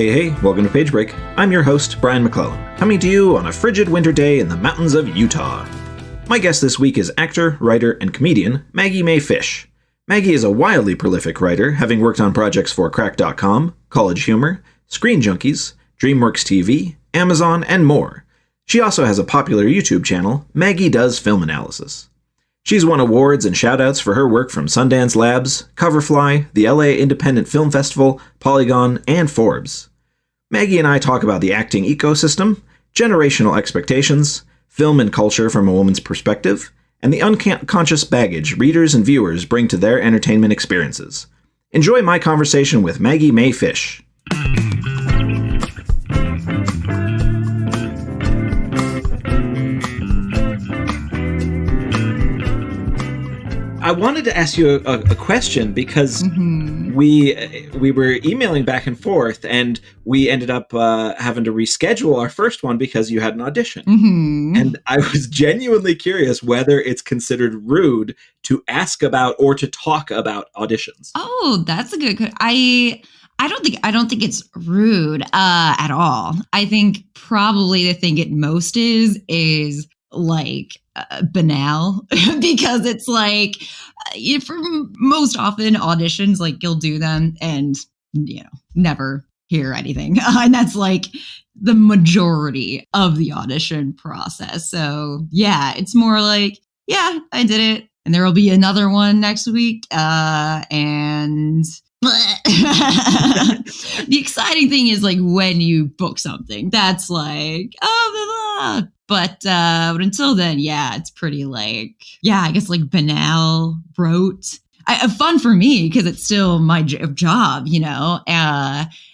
Hey, welcome to Page Break. I'm your host, Brian McClellan, coming to you on a frigid winter day in the mountains of Utah. My guest this week is actor, writer, and comedian Maggie Mae Fish. Maggie is a wildly prolific writer, having worked on projects for Crack.com, College Humor, Screen Junkies, DreamWorks TV, Amazon, and more. She also has a popular YouTube channel, Maggie Does Film Analysis. She's won awards and shoutouts for her work from Sundance Labs, Coverfly, the LA Independent Film Festival, Polygon, and Forbes. Maggie and I talk about the acting ecosystem, generational expectations, film and culture from a woman's perspective, and the unconscious baggage readers and viewers bring to their entertainment experiences. Enjoy my conversation with Maggie Mae Fish. I wanted to ask you a question because we were emailing back and forth, and we ended up having to reschedule our first one because you had an audition. And I was genuinely curious whether it's considered rude to ask about or to talk about auditions. Oh, that's a good question. I don't think it's rude at all. I think probably the thing it most is like banal because it's like for most often auditions, like you'll do them and never hear anything, and that's like the majority of the audition process. So yeah, it's more like, yeah, I did it, and there will be another one next week, and the exciting thing is like when you book something, that's like, oh, blah, blah. But until then, yeah, it's pretty like, yeah, I guess like banal, rote. Fun for me because it's still my job,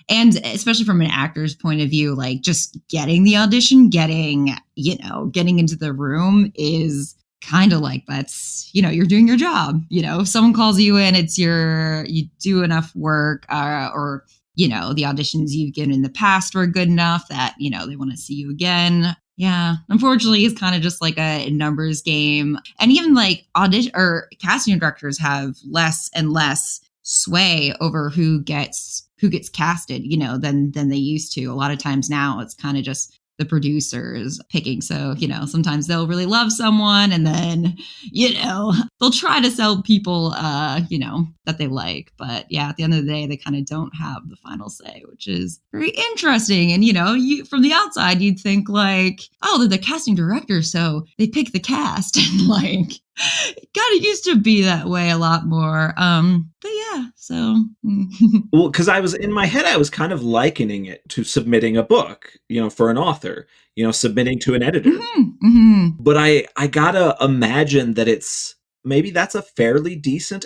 and especially from an actor's point of view, like just getting the audition, getting into the room is kind of like that's, you're doing your job. If someone calls you in, you do enough work or the auditions you've given in the past were good enough that, they want to see you again. Yeah, unfortunately, it's kind of just like a numbers game. And even like audition or casting directors have less and less sway over who gets casted, than they used to. A lot of times now it's kind of just the producers picking. So, sometimes they'll really love someone and then, they'll try to sell people, that they like. But yeah, at the end of the day, they kind of don't have the final say, which is very interesting. And, you from the outside, you'd think like, oh, they're the casting director, so they pick the cast. And like, it kind of used to be that way a lot more. But yeah, so. Well, because in my head, I was kind of likening it to submitting a book, for an author, submitting to an editor. But I gotta imagine that maybe that's a fairly decent,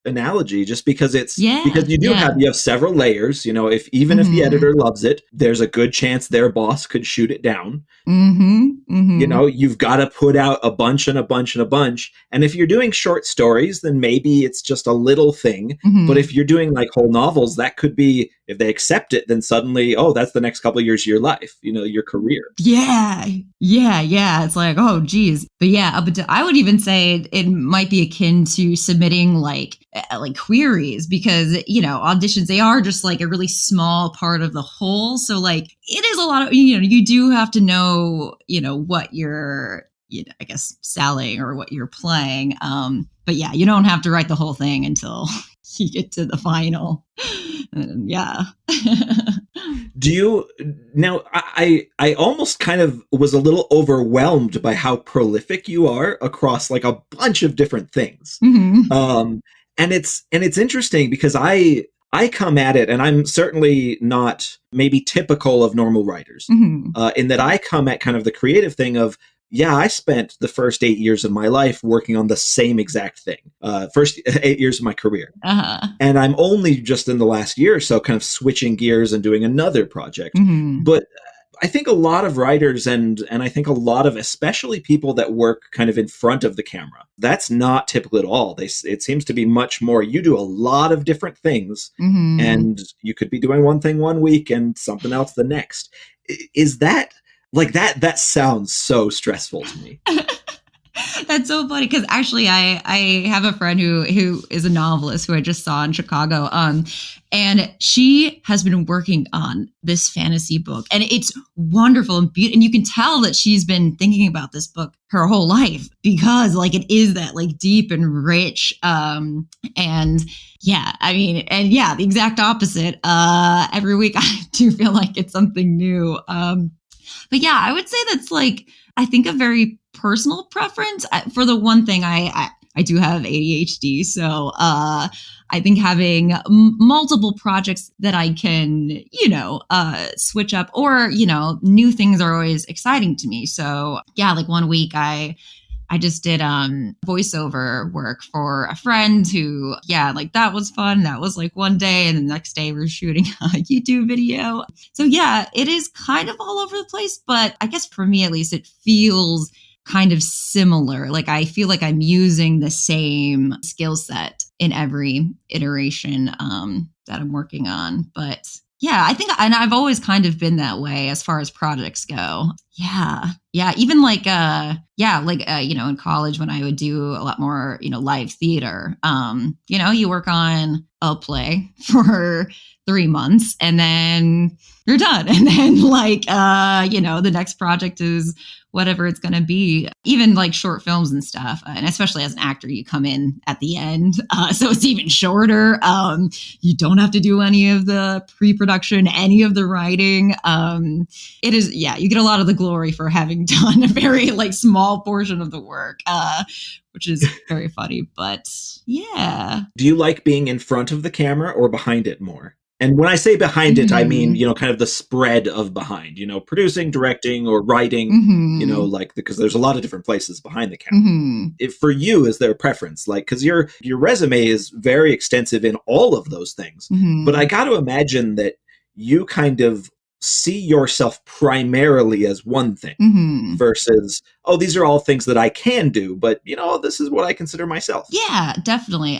analogy, just because because you have several layers, if the editor loves it, there's a good chance their boss could shoot it down. You've got to put out a bunch and a bunch and a bunch, and if you're doing short stories, then maybe it's just a little thing. But if you're doing like whole novels, that could be, if they accept it, then suddenly, oh, that's the next couple of years of your life, your career. Yeah, it's like, oh geez. But yeah, I would even say it might be akin to submitting like queries, because auditions, they are just like a really small part of the whole. So like it is a lot of, you do have to know what you're I guess selling or what you're playing, but yeah, you don't have to write the whole thing until you get to the final. And yeah. Do you now? I almost kind of was a little overwhelmed by how prolific you are across like a bunch of different things. And it's interesting because I come at it, and I'm certainly not maybe typical of normal writers, in that I come at kind of the creative thing of, yeah, I spent the first 8 years of my life working on the same exact thing, first 8 years of my career. And I'm only just in the last year or so kind of switching gears and doing another project. But I think a lot of writers and I think a lot of especially people that work kind of in front of the camera, that's not typical at all. It seems to be much more, you do a lot of different things, and you could be doing one thing one week and something else the next. Is that... like that sounds so stressful to me. That's so funny because actually I have a friend who is a novelist who I just saw in Chicago. And she has been working on this fantasy book, and it's wonderful and beautiful. And you can tell that she's been thinking about this book her whole life because like it is that like deep and rich. And yeah, I mean, and yeah, the exact opposite. Every week I do feel like it's something new. But yeah, I would say that's like, I think a very personal preference. For the one thing, I do have ADHD. So I think having multiple projects that I can, switch up or, new things are always exciting to me. So yeah, like one week I just did voiceover work for a friend who, like that was fun. That was like one day. And the next day we're shooting a YouTube video. So yeah, it is kind of all over the place. But I guess for me, at least, it feels kind of similar. Like I feel like I'm using the same skill set in every iteration that I'm working on. But yeah, I think, and I've always kind of been that way as far as projects go. Yeah. Yeah. Even like, in college when I would do a lot more, live theater, you work on a play for 3 months and then you're done. And then the next project is whatever it's going to be, even like short films and stuff. And especially as an actor, you come in at the end. So it's even shorter. You don't have to do any of the pre-production, any of the writing. It is, you get a lot of the glory for having done a very like small portion of the work, which is very funny, but yeah. Do you like being in front of the camera or behind it more? And when I say behind it, I mean, kind of the spread of behind, producing, directing, or writing, because there's a lot of different places behind the camera. If for you, is there a preference? Like, because your resume is very extensive in all of those things. But I got to imagine that you kind of see yourself primarily as one thing versus, oh, these are all things that I can do, but this is what I consider myself. Yeah, definitely.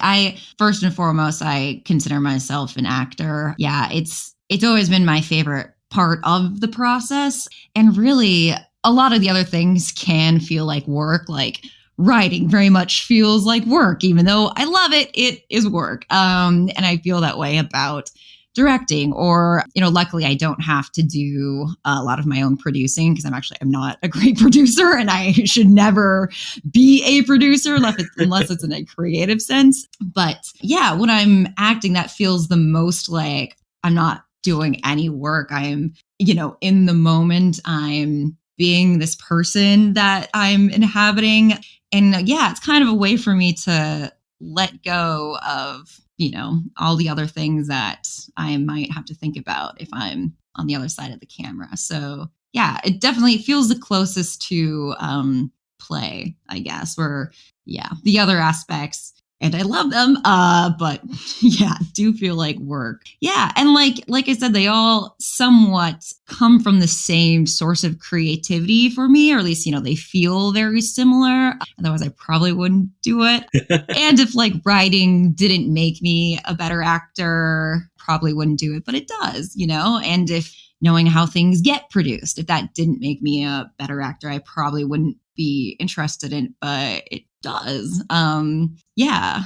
First and foremost, I consider myself an actor. Yeah, it's always been my favorite part of the process. And really, a lot of the other things can feel like work, like writing very much feels like work, even though I love it, it is work. And I feel that way about directing, or, luckily I don't have to do a lot of my own producing because I'm not a great producer and I should never be a producer unless it's in a creative sense. But yeah, when I'm acting, that feels the most like I'm not doing any work. I'm, in the moment, I'm being this person that I'm inhabiting. And yeah, it's kind of a way for me to let go of all the other things that I might have to think about if I'm on the other side of the camera. So yeah, it definitely feels the closest to play, I guess, where, the other aspects, and I love them, but yeah, do feel like work. Yeah, and like I said, they all somewhat come from the same source of creativity for me, or at least, they feel very similar. Otherwise, I probably wouldn't do it. And if like writing didn't make me a better actor, probably wouldn't do it, but it does, and if knowing how things get produced, if that didn't make me a better actor, I probably wouldn't be interested in it, but it does.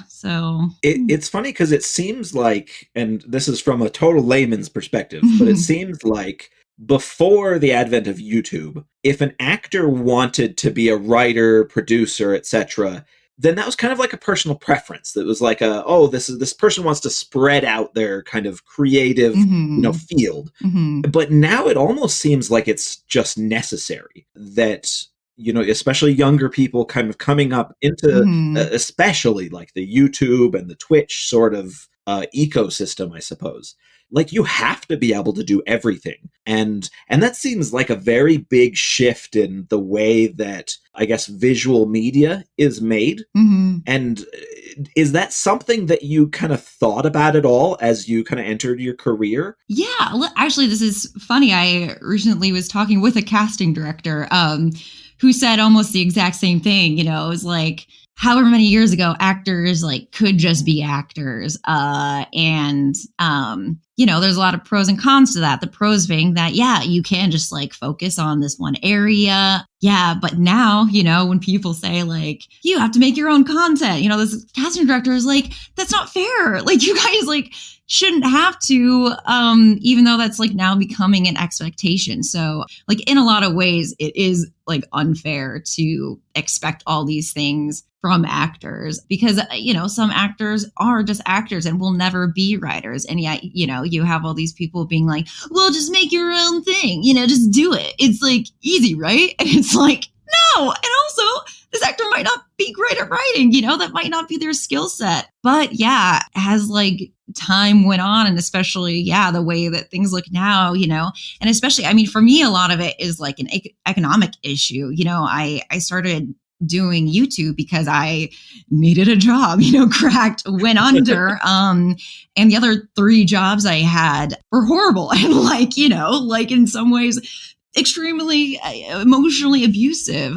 So it's funny because it seems like, and this is from a total layman's perspective, but it seems like before the advent of YouTube, if an actor wanted to be a writer, producer, etc., then that was kind of like a personal preference. That was like this person wants to spread out their kind of creative, field. But now it almost seems like it's just necessary that, especially younger people kind of coming up into, especially like the YouTube and the Twitch sort of ecosystem, I suppose. Like you have to be able to do everything. And that seems like a very big shift in the way that, I guess, visual media is made. And is that something that you kind of thought about at all as you kind of entered your career? Yeah, actually, this is funny. I recently was talking with a casting director who said almost the exact same thing. It was like, however many years ago, actors like could just be actors. And there's a lot of pros and cons to that. The pros being that, yeah, you can just like focus on this one area. Yeah. But now, when people say like, you have to make your own content, this casting director is like, that's not fair. Like you guys like shouldn't have to, even though that's like now becoming an expectation. So like in a lot of ways, it is like unfair to expect all these things from actors because, some actors are just actors and will never be writers. And yet, you have all these people being like, well, just make your own thing, just do it. It's like easy, right? And it's like, no. And also this actor might not be great at writing, that might not be their skill set. But yeah, as like time went on and especially, the way that things look now, and especially, I mean, for me, a lot of it is like an economic issue. I started doing YouTube because I needed a job, cracked, went under. And the other 3 jobs I had were horrible. And like in some ways, extremely emotionally abusive.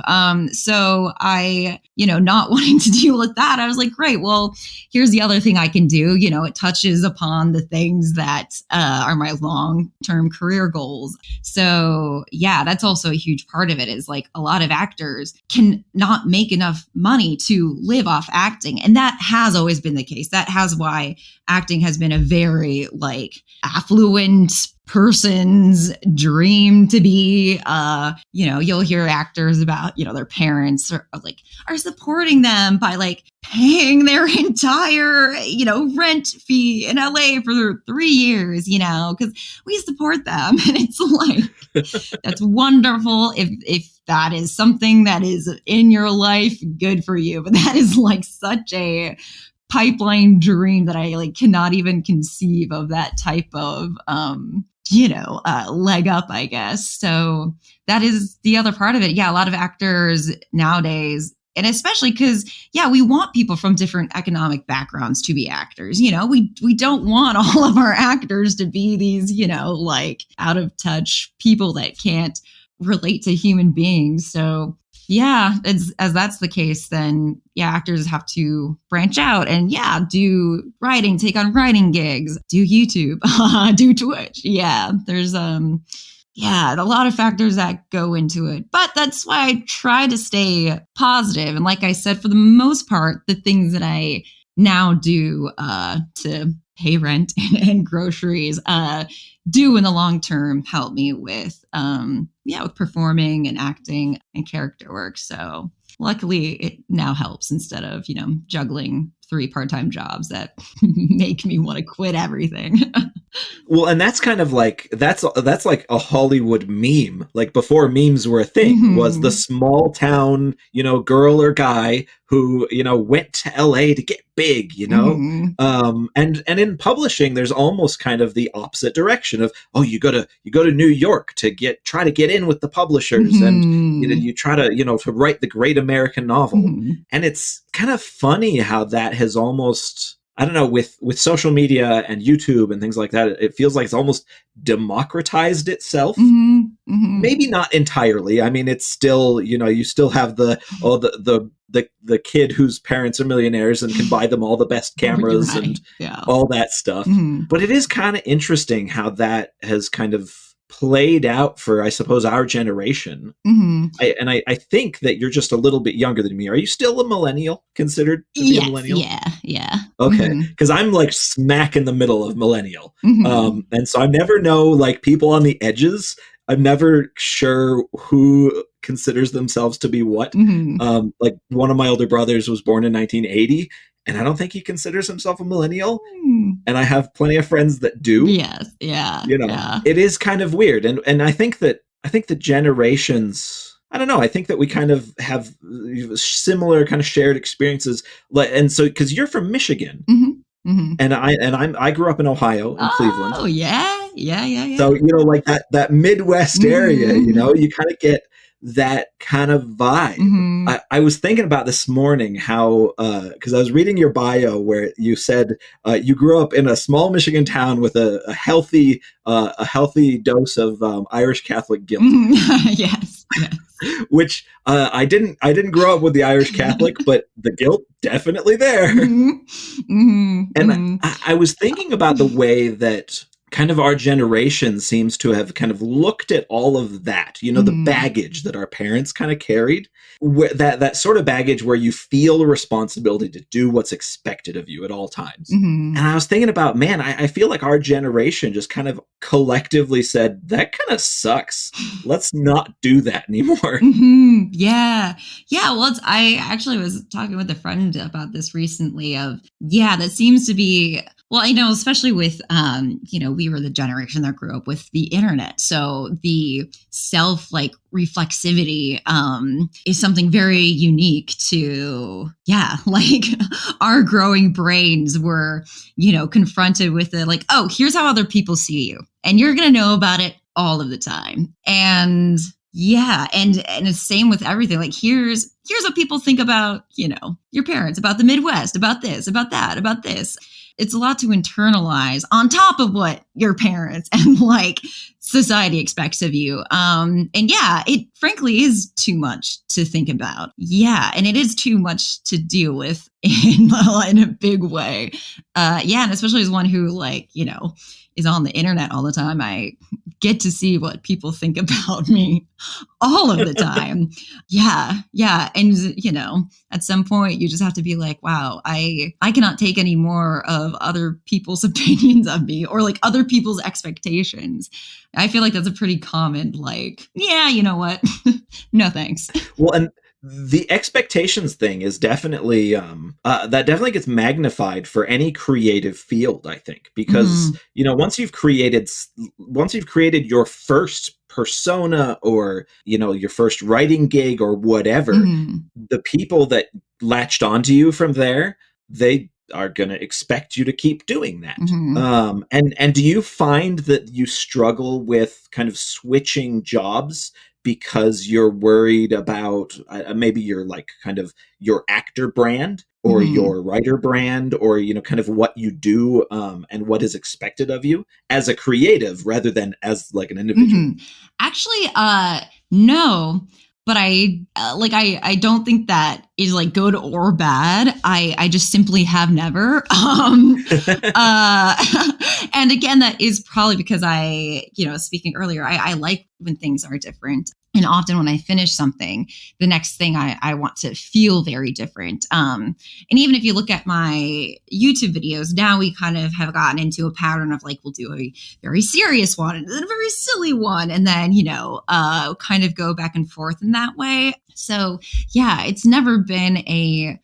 So I, not wanting to deal with that, I was like, great, well, here's the other thing I can do. It touches upon the things that are my long-term career goals. So yeah, that's also a huge part of it is like a lot of actors can not make enough money to live off acting. And that has always been the case. That has why acting has been a very like affluent person's dream to be. You'll hear actors about, their parents are supporting them by like paying their entire, rent fee in LA for 3 years, because we support them. And it's like, that's wonderful. If that is something that is in your life, good for you. But that is like such a pipeline dream that I like cannot even conceive of that type of, leg up, I guess. So that is the other part of it. Yeah. A lot of actors nowadays, and especially because, we want people from different economic backgrounds to be actors. We don't want all of our actors to be these, like out of touch people that can't relate to human beings. So yeah, as that's the case, then actors have to branch out and do writing, take on writing gigs, do YouTube, do Twitch. Yeah, there's a lot of factors that go into it. But that's why I try to stay positive. And like I said, for the most part, the things that I now do to pay rent and groceries do in the long term help me with with performing and acting and character work. So luckily it now helps instead of, juggling 3 part-time jobs that make me want to quit everything. Well, and that's kind of like, that's like a Hollywood meme. Like before memes were a thing, was the small town, girl or guy who, went to LA to get big, and in publishing, there's almost kind of the opposite direction of, oh, you go to New York to try to get in with the publishers and you try to, to write the great American novel. And it's kind of funny how that has almost, I don't know, with social media and YouTube and things like that, it feels like it's almost democratized itself. Maybe not entirely. I mean, it's still, you still have the kid whose parents are millionaires and can buy them all the best cameras and all that stuff. But it is kind of interesting how that has kind of played out for, I suppose, our generation. I think that you're just a little bit younger than me. Are you still a millennial, considered to be a millennial? Yeah. Okay. Because I'm like smack in the middle of millennial. And so I never know, like, people on the edges. I'm never sure who considers themselves to be what. Like one of my older brothers was born in 1980. And I don't think he considers himself a millennial. And I have plenty of friends that do. Yes. Yeah. It is kind of weird. And I think that the generations, I don't know, I think that we kind of have similar kind of shared experiences. And so, because you're from Michigan. And I grew up in Ohio, in Cleveland. Oh, yeah. So, like that Midwest area, you kind of get that kind of vibe. I was thinking about this morning how, because I was reading your bio where you said you grew up in a small Michigan town with a healthy dose of Irish Catholic guilt. Yes. Which I didn't grow up with the Irish Catholic, but the guilt definitely there. And I was thinking about the way that kind of our generation seems to have kind of looked at all of that, the baggage that our parents kind of carried, that sort of baggage where you feel a responsibility to do what's expected of you at all times. And I was thinking about, man, I feel like our generation just kind of collectively said, that kind of sucks. Let's not do that anymore. Yeah. Yeah. Well, I actually was talking with a friend about this recently that seems to be, well, especially with, we were the generation that grew up with the internet. So the reflexivity is something very unique to, our growing brains were, confronted with it like, oh, here's how other people see you. And you're going to know about it all of the time. And yeah. And it's same with everything. Like, here's what people think about, your parents, about the Midwest, about this, about that, about this. It's a lot to internalize on top of what your parents and society expects of you. And yeah, it frankly is too much to think about. Yeah. And it is too much to deal with in a big way. And especially as one who is on the internet all the time, I get to see what people think about me all of the time. Yeah. And, at some point you just have to be like, wow, I cannot take any more of other people's opinions of me or other people's expectations. I feel like that's a pretty common, you know what? No, thanks. Well, and the expectations thing is definitely that definitely gets magnified for any creative field, I think, because once you've created your first persona or your first writing gig or whatever, the people that latched onto you from there, they are going to expect you to keep doing that. And do you find that you struggle with kind of switching jobs because you're worried about maybe your kind of your actor brand or your writer brand or kind of what you do and what is expected of you as a creative rather than as an individual? Actually, no. But I don't think that is good or bad. I just simply have never. And again, that is probably because speaking earlier, I like when things are different. And often when I finish something, the next thing I want to feel very different. And even if you look at my YouTube videos, now we kind of have gotten into a pattern of we'll do a very serious one and then a very silly one. And then, kind of go back and forth in that way. So yeah, it's never been a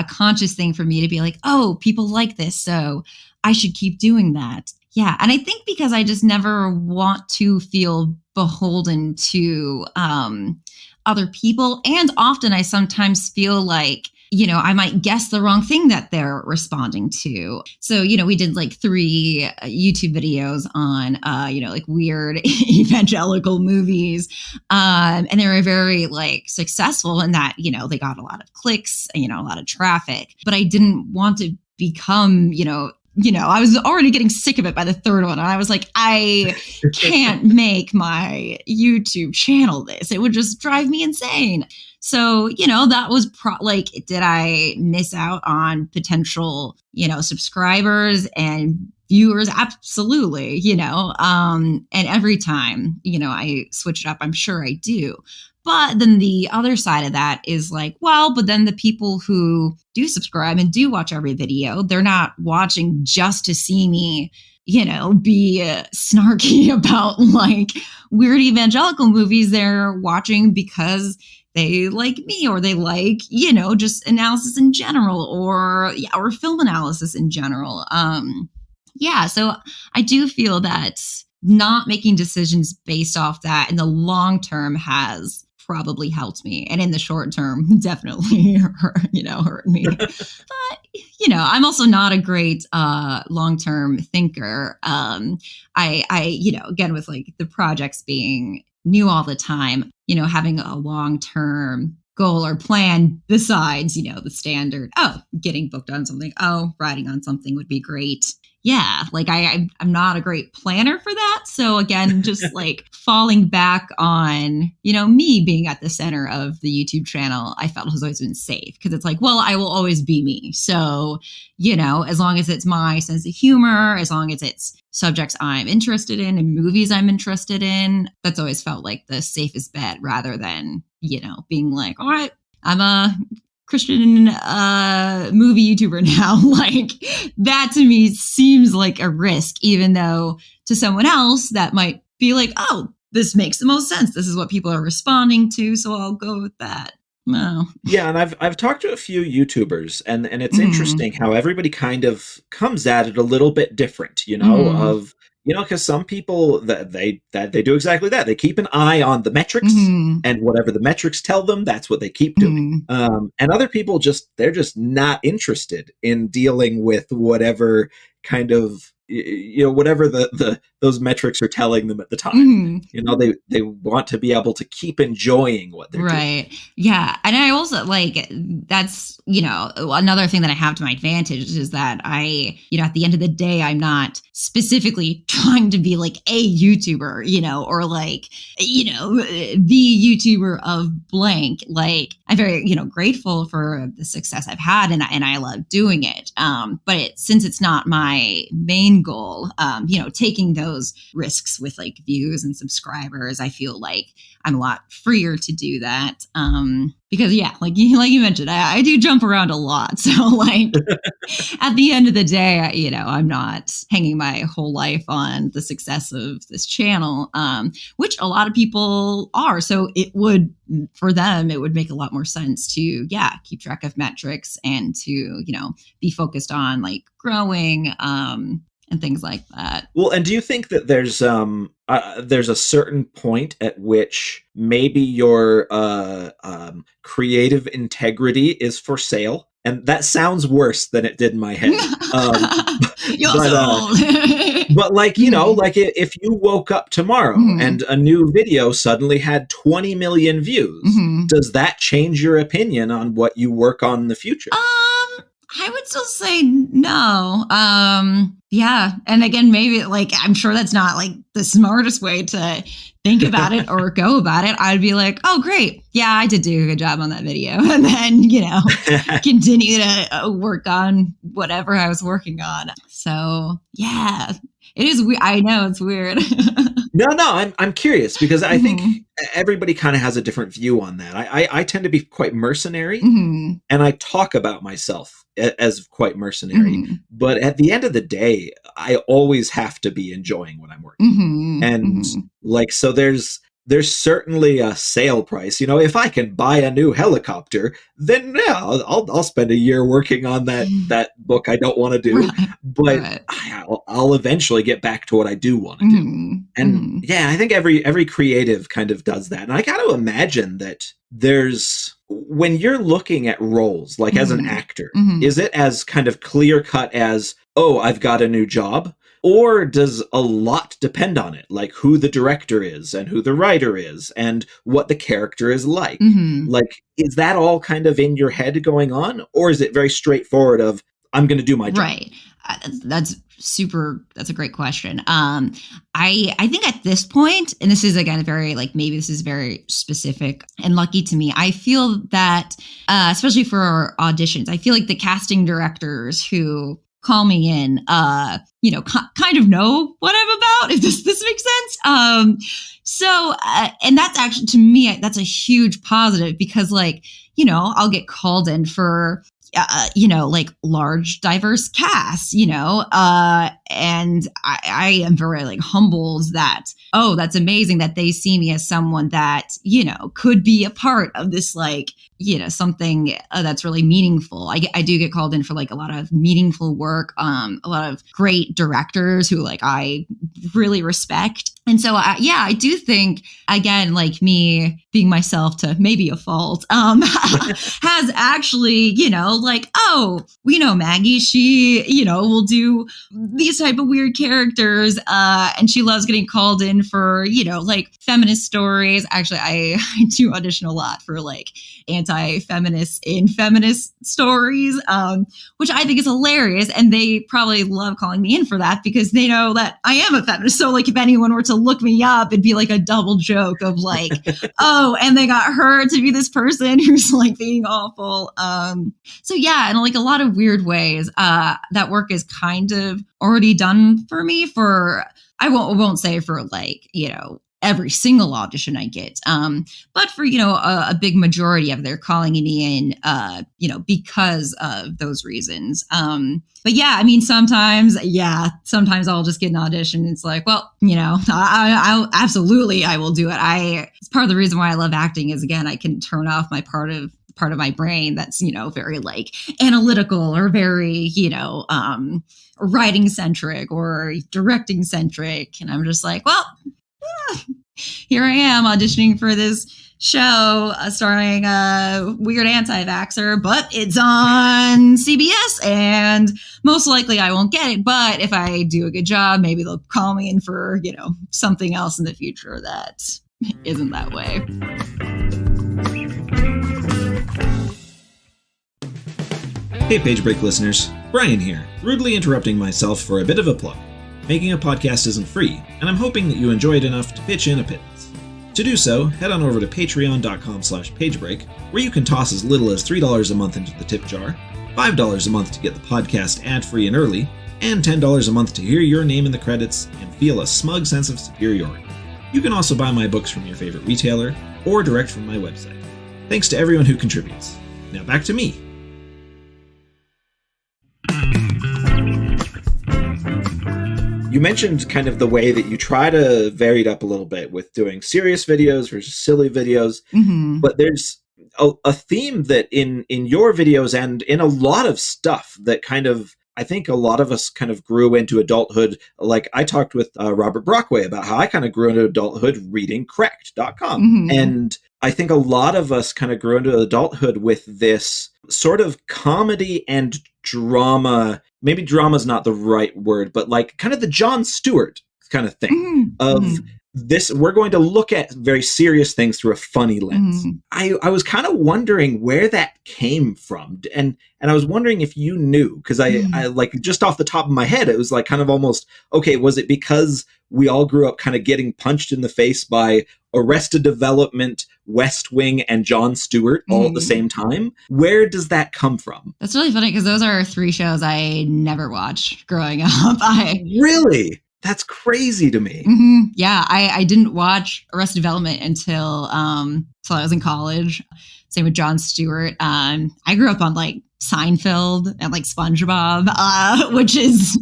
conscious thing for me to be like, oh, people like this, so I should keep doing that. Yeah. And I think because I just never want to feel beholden to other people. And often I sometimes feel like, I might guess the wrong thing that they're responding to. So, we did 3 YouTube videos on, weird evangelical movies. And they were very successful in that, they got a lot of clicks, a lot of traffic, but I didn't want to become, I was already getting sick of it by the 3rd one. And I was like, I can't make my YouTube channel this. It would just drive me insane. So, that was did I miss out on potential, subscribers and viewers? Absolutely, and every time, I switch it up, I'm sure I do. But then the other side of that is but then the people who do subscribe and do watch every video, they're not watching just to see me, be snarky about weird evangelical movies. They're watching because they like me or they just analysis in general or film analysis in general. So I do feel that not making decisions based off that in the long term has probably helped me. And in the short term, definitely hurt me. But, I'm also not a great long-term thinker. I again, with the projects being new all the time, having a long-term goal or plan besides, the standard, getting booked on something, writing on something would be great. yeah, like I'm not a great planner for that. So again, just like falling back on, me being at the center of the YouTube channel, I felt has always been safe because it's like, well, I will always be me. So, as long as it's my sense of humor, as long as it's subjects I'm interested in and movies I'm interested in, that's always felt like the safest bet rather than, being like, all right, I'm a Christian movie YouTuber now. Like that to me seems like a risk, even though to someone else that might be like, oh, this makes the most sense. This is what people are responding to. So I'll go with that. No. Yeah, and I've talked to a few YouTubers, and it's interesting how everybody kind of comes at it a little bit different, because some people that they do exactly that. They keep an eye on the metrics, and whatever the metrics tell them, that's what they keep doing. And other people they're just not interested in dealing with whatever kind of whatever those metrics are telling them at the time. They want to be able to keep enjoying what they're doing. Right. Yeah. And I also that's, another thing that I have to my advantage is that I, at the end of the day, I'm not specifically trying to be like a YouTuber, or like, the YouTuber of blank. Like I'm very, grateful for the success I've had and I love doing it. But since it's not my main goal, taking those risks with like views and subscribers, I feel like I'm a lot freer to do that. Because like you mentioned, I do jump around a lot. So like at the end of the day, I'm not hanging my whole life on the success of this channel, which a lot of people are. So for them, it would make a lot more sense to, keep track of metrics and to, be focused on like growing, and things like that. Well, and do you think that there's a certain point at which maybe your creative integrity is for sale? And that sounds worse than it did in my head. But like, like if you woke up tomorrow and a new video suddenly had 20 million views, does that change your opinion on what you work on in the future? I would still say no. Yeah. And again, maybe like, I'm sure that's not like the smartest way to think about it or go about it. I'd be like, oh, great. Yeah, I did do a good job on that video. And then, continue to work on whatever I was working on. So yeah, it is weird. I know it's weird. No, I'm curious because I think everybody kind of has a different view on that. I tend to be quite mercenary and I talk about myself as quite mercenary. But at the end of the day, I always have to be enjoying what I'm working. And like, so there's certainly a sale price. If I can buy a new helicopter, then I'll spend a year working on that book I don't want to do. Right. But I'll eventually get back to what I do want to do. And I think every creative kind of does that. And I got to imagine that when you're looking at roles, like as an actor, is it as kind of clear cut as, oh, I've got a new job? Or does a lot depend on it? Like who the director is and who the writer is and what the character is like? Like, is that all kind of in your head going on? Or is it very straightforward of, I'm going to do my job? Right. That's a great question. I think at this point, and this is again maybe this is very specific and lucky to me, I feel that, especially for our auditions, I feel like the casting directors who call me in, kind of know what I'm about, if this makes sense. So, and that's actually, to me, that's a huge positive because I'll get called in for, like large, diverse casts, and I am very humbled that, oh, that's amazing that they see me as someone that, could be a part of this, something that's really meaningful. I do get called in for a lot of meaningful work, a lot of great directors who I really respect. And so, I do think, again, me being myself to maybe a fault, has actually, oh, we know Maggie, she, will do these type of weird characters. And she loves getting called in for, like feminist stories. Actually, I do audition a lot for like anti-feminist in feminist stories, which I think is hilarious. And they probably love calling me in for that because they know that I am a feminist. So like if anyone were to look me up, it'd be like a double joke of like, oh, and they got her to be this person who's like being awful. So yeah, in like a lot of weird ways, that work is kind of already done for me I won't say for like, every single audition I get. But for, a big majority of their calling me in, because of those reasons. But yeah, I mean, sometimes I'll just get an audition. And it's like, well, I'll absolutely, I will do it. It's part of the reason why I love acting is, again, I can turn off my part of my brain that's, very like analytical or very, writing centric or directing centric. And I'm just like, well, here I am auditioning for this show starring a weird anti-vaxxer, but it's on CBS and most likely I won't get it. But if I do a good job, maybe they'll call me in for, something else in the future that isn't that way. Hey, Page Break listeners. Brian here, rudely interrupting myself for a bit of a plug. Making a podcast isn't free, and I'm hoping that you enjoy it enough to pitch in a pittance. To do so, head on over to patreon.com/pagebreak, where you can toss as little as $3 a month into the tip jar, $5 a month to get the podcast ad-free and early, and $10 a month to hear your name in the credits and feel a smug sense of superiority. You can also buy my books from your favorite retailer, or direct from my website. Thanks to everyone who contributes. Now back to me. You mentioned kind of the way that you try to vary it up a little bit with doing serious videos versus silly videos. Mm-hmm. But there's a theme that in your videos and in a lot of stuff that kind of, I think a lot of us kind of grew into adulthood. Like I talked with Robert Brockway about how I kind of grew into adulthood reading Correct.com. Mm-hmm. And I think a lot of us kind of grew into adulthood with this sort of comedy and drama. Maybe drama's not the right word, but like kind of the Jon Stewart kind of thing of this. We're going to look at very serious things through a funny lens. I was kind of wondering where that came from. And I was wondering if you knew, because I like just off the top of my head, it was like kind of almost, okay, was it because we all grew up kind of getting punched in the face by Arrested Development, West Wing, and Jon Stewart all at the same time? Where does that come from? That's really funny because those are three shows I never watched growing up. Really? That's crazy to me. Yeah, I didn't watch Arrested Development until I was in college. Same with Jon Stewart. I grew up on like Seinfeld and like SpongeBob, which is,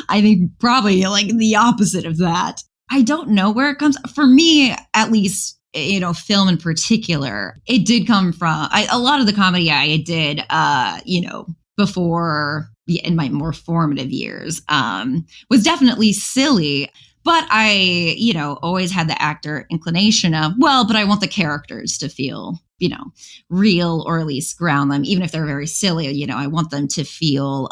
I think, probably like the opposite of that. I don't know where it comes for me, at least, film in particular. It did come from a lot of the comedy I did, before in my more formative years, was definitely silly. But I, always had the actor inclination of, well, but I want the characters to feel, real, or at least ground them, even if they're very silly. I want them to feel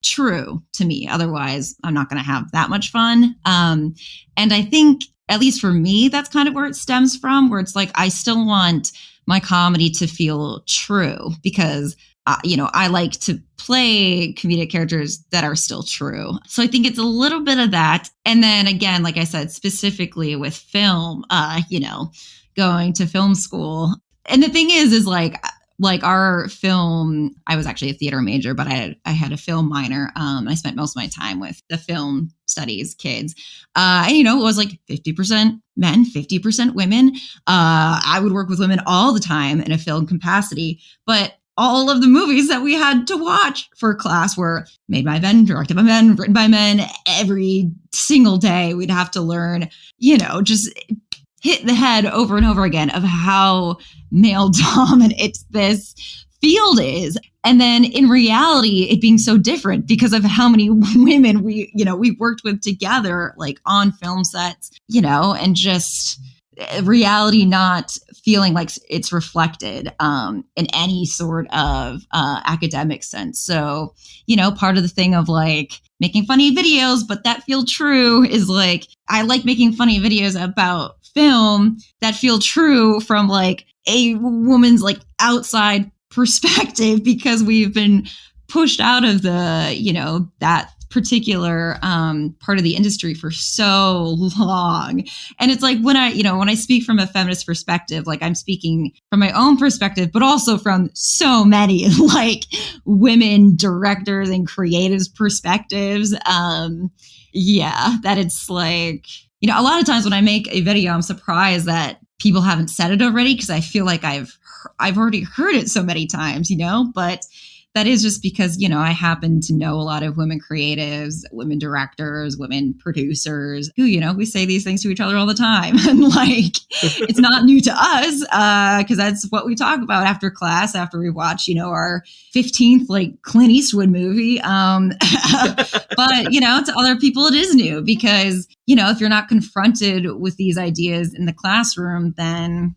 true to me. Otherwise, I'm not going to have that much fun. And I think, at least for me, that's kind of where it stems from, where it's like, I still want my comedy to feel true because, I like to play comedic characters that are still true. So I think it's a little bit of that. And then again, like I said, specifically with film, going to film school. And the thing is like our film, I was actually a theater major, but I had a film minor. I spent most of my time with the film studies kids. And, it was like 50% men, 50% women. I would work with women all the time in a film capacity, but all of the movies that we had to watch for class were made by men, directed by men, written by men. Every single day we'd have to learn, just hit the head over and over again of how male dominant this field is. And then in reality, it being so different because of how many women we worked with together, like on film sets, and just reality not feeling like it's reflected in any sort of academic sense. So, part of the thing of like making funny videos, but that feel true is like, I like making funny videos about film that feel true from like a woman's like outside perspective, because we've been pushed out of the, that particular part of the industry for so long. And it's like when I speak from a feminist perspective, like I'm speaking from my own perspective, but also from so many like women directors and creatives perspectives. That it's like, a lot of times when I make a video, I'm surprised that people haven't said it already, because I feel like I've already heard it so many times, but that is just because, I happen to know a lot of women creatives, women directors, women producers who, we say these things to each other all the time. And like, it's not new to us because that's what we talk about after class, after we watch, our 15th like Clint Eastwood movie. But, to other people, it is new because, if you're not confronted with these ideas in the classroom, then,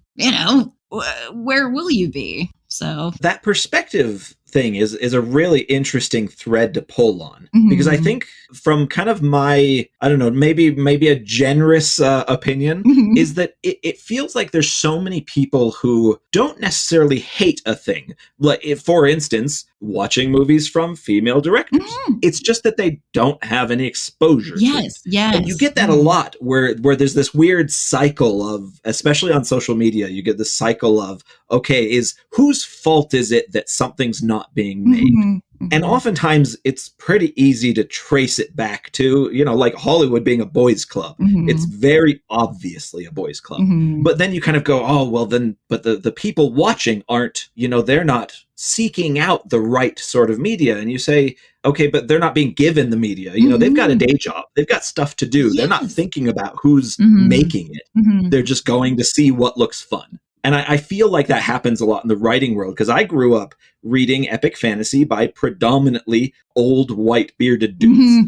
where will you be? So that perspective thing is a really interesting thread to pull on, because I think from kind of my, I don't know, maybe a generous opinion is that it feels like there's so many people who don't necessarily hate a thing. Like, for instance, watching movies from female directors. It's just that they don't have any exposure. Yes. And you get that a lot where there's this weird cycle of, especially on social media, you get this cycle of, okay, whose fault is it that something's not being made? And oftentimes it's pretty easy to trace it back to, like Hollywood being a boys' club. It's very obviously a boys' club. But then you kind of go, oh, well then, but the people watching aren't, they're not seeking out the right sort of media. And you say, okay, but they're not being given the media. They've got a day job. They've got stuff to do. Yes. They're not thinking about who's making it. They're just going to see what looks fun. And I feel like that happens a lot in the writing world, because I grew up reading epic fantasy by predominantly old white bearded dudes,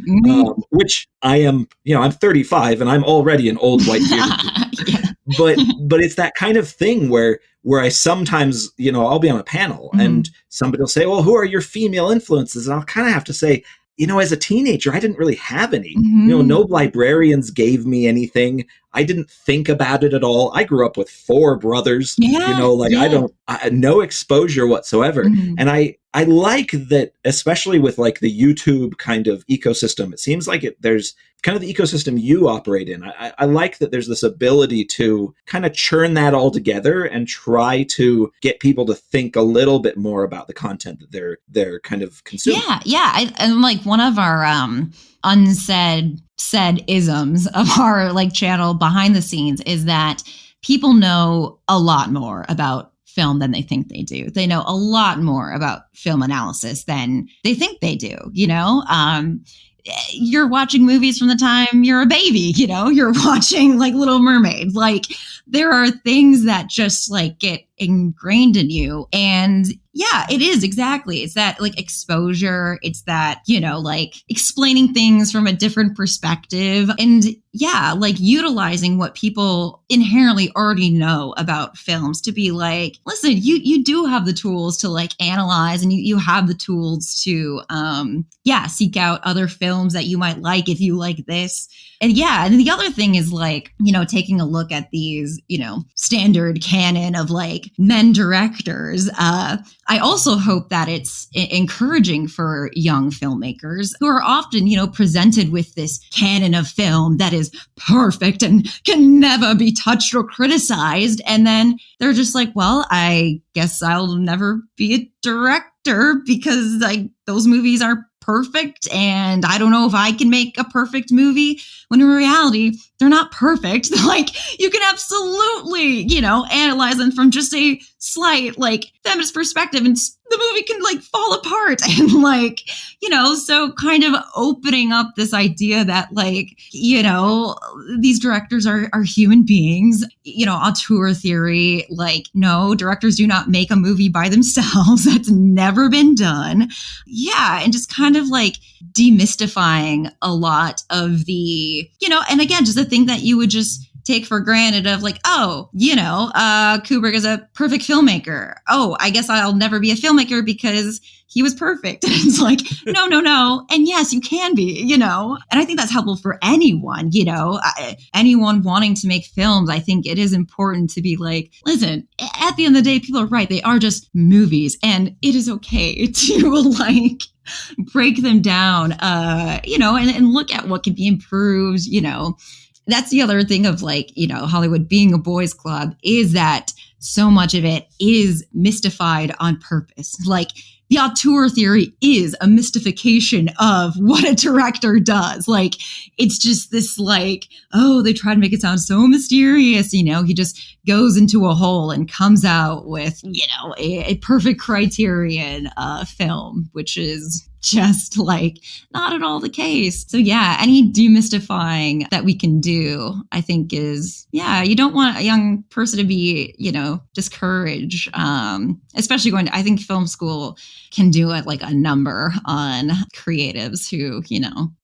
which I am, I'm 35 and I'm already an old white bearded dude. But it's that kind of thing where I sometimes, I'll be on a panel and somebody will say, well, who are your female influences? And I'll kind of have to say, as a teenager, I didn't really have any. No librarians gave me anything. I didn't think about it at all. I grew up with 4 brothers, no exposure whatsoever. And I like that, especially with like the YouTube kind of ecosystem. It seems like there's kind of the ecosystem you operate in. I like that there's this ability to kind of churn that all together and try to get people to think a little bit more about the content that they're kind of consuming. And like one of our unsaid isms of our like channel behind the scenes is that people know a lot more about film than they think they do. They know a lot more about film analysis than they think they do. You're watching movies from the time you're a baby, you're watching like Little Mermaid. Like there are things that just like get ingrained in you. And yeah, it is exactly. It's that like exposure. It's that, like explaining things from a different perspective. And yeah, like utilizing what people inherently already know about films to be like, listen, you do have the tools to like analyze, and you have the tools to, seek out other films that you might like if you like this. And and the other thing is like, taking a look at these, standard canon of like men directors. I also hope that it's encouraging for young filmmakers who are often, presented with this canon of film that is perfect and can never be touched or criticized. And then they're just like, well, I guess I'll never be a director because like those movies are perfect and I don't know if I can make a perfect movie, when in reality they're not perfect. Like you can absolutely analyze them from just a slight like feminist perspective and the movie can like fall apart. And like so kind of opening up this idea that like these directors are human beings. Auteur theory, like no, directors do not make a movie by themselves. That's never been done. And just kind of like demystifying a lot of the, and again, just a thing that you would just take for granted of like, oh, Kubrick is a perfect filmmaker. Oh, I guess I'll never be a filmmaker because he was perfect. And it's like, no. And yes, you can be, And I think that's helpful for anyone, anyone wanting to make films. I think it is important to be like, listen, at the end of the day, people are right. They are just movies, and it is okay to like break them down, and look at what can be improved, That's the other thing of like, Hollywood being a boys' club is that so much of it is mystified on purpose. Like, the auteur theory is a mystification of what a director does. Like, it's just this like, oh, they try to make it sound so mysterious. He just goes into a hole and comes out with, a perfect Criterion film, which is just like not at all the case. So yeah, any demystifying that we can do, I think is, you don't want a young person to be, discouraged, especially I think film school can do it like a number on creatives who,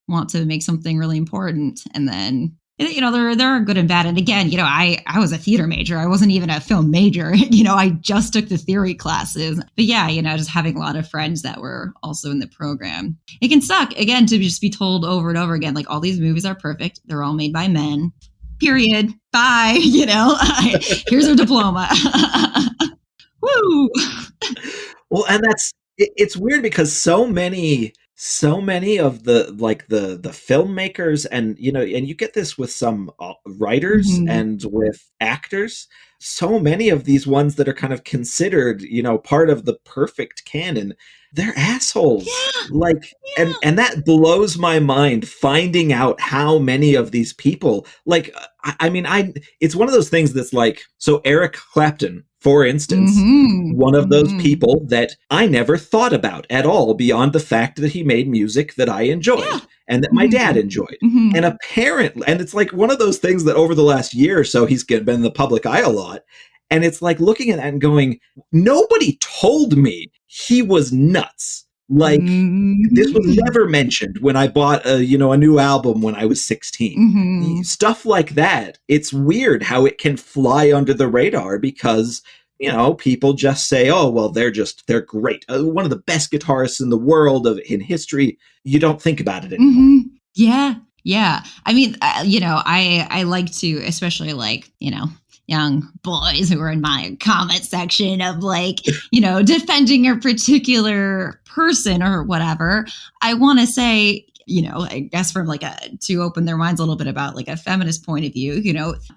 want to make something really important. And then, there are good and bad. And again, I was a theater major. I wasn't even a film major. I just took the theory classes. But yeah, just having a lot of friends that were also in the program. It can suck, again, to just be told over and over again, like, all these movies are perfect. They're all made by men. Period. Bye. Here's a diploma. Woo. Well, and it's weird because so many of the filmmakers and you get this with some writers and with actors, so many of these ones that are kind of considered part of the perfect canon, they're assholes. And that blows my mind, finding out how many of these people, like, it's one of those things that's like, so Eric Clapton, for instance, one of those people that I never thought about at all beyond the fact that he made music that I enjoyed and that my dad enjoyed. And apparently, and it's like one of those things that over the last year or so, he's been in the public eye a lot. And it's like looking at that and going, nobody told me he was nuts. Like, this was never mentioned when I bought a new album when I was 16. Stuff like that. It's weird how it can fly under the radar because, people just say, oh, well, they're great. One of the best guitarists in the world in history. You don't think about it anymore. Yeah. I mean, I like to, especially like, young boys who are in my comment section of like, defending a particular person or whatever. I want to say, I guess from like to open their minds a little bit about like a feminist point of view,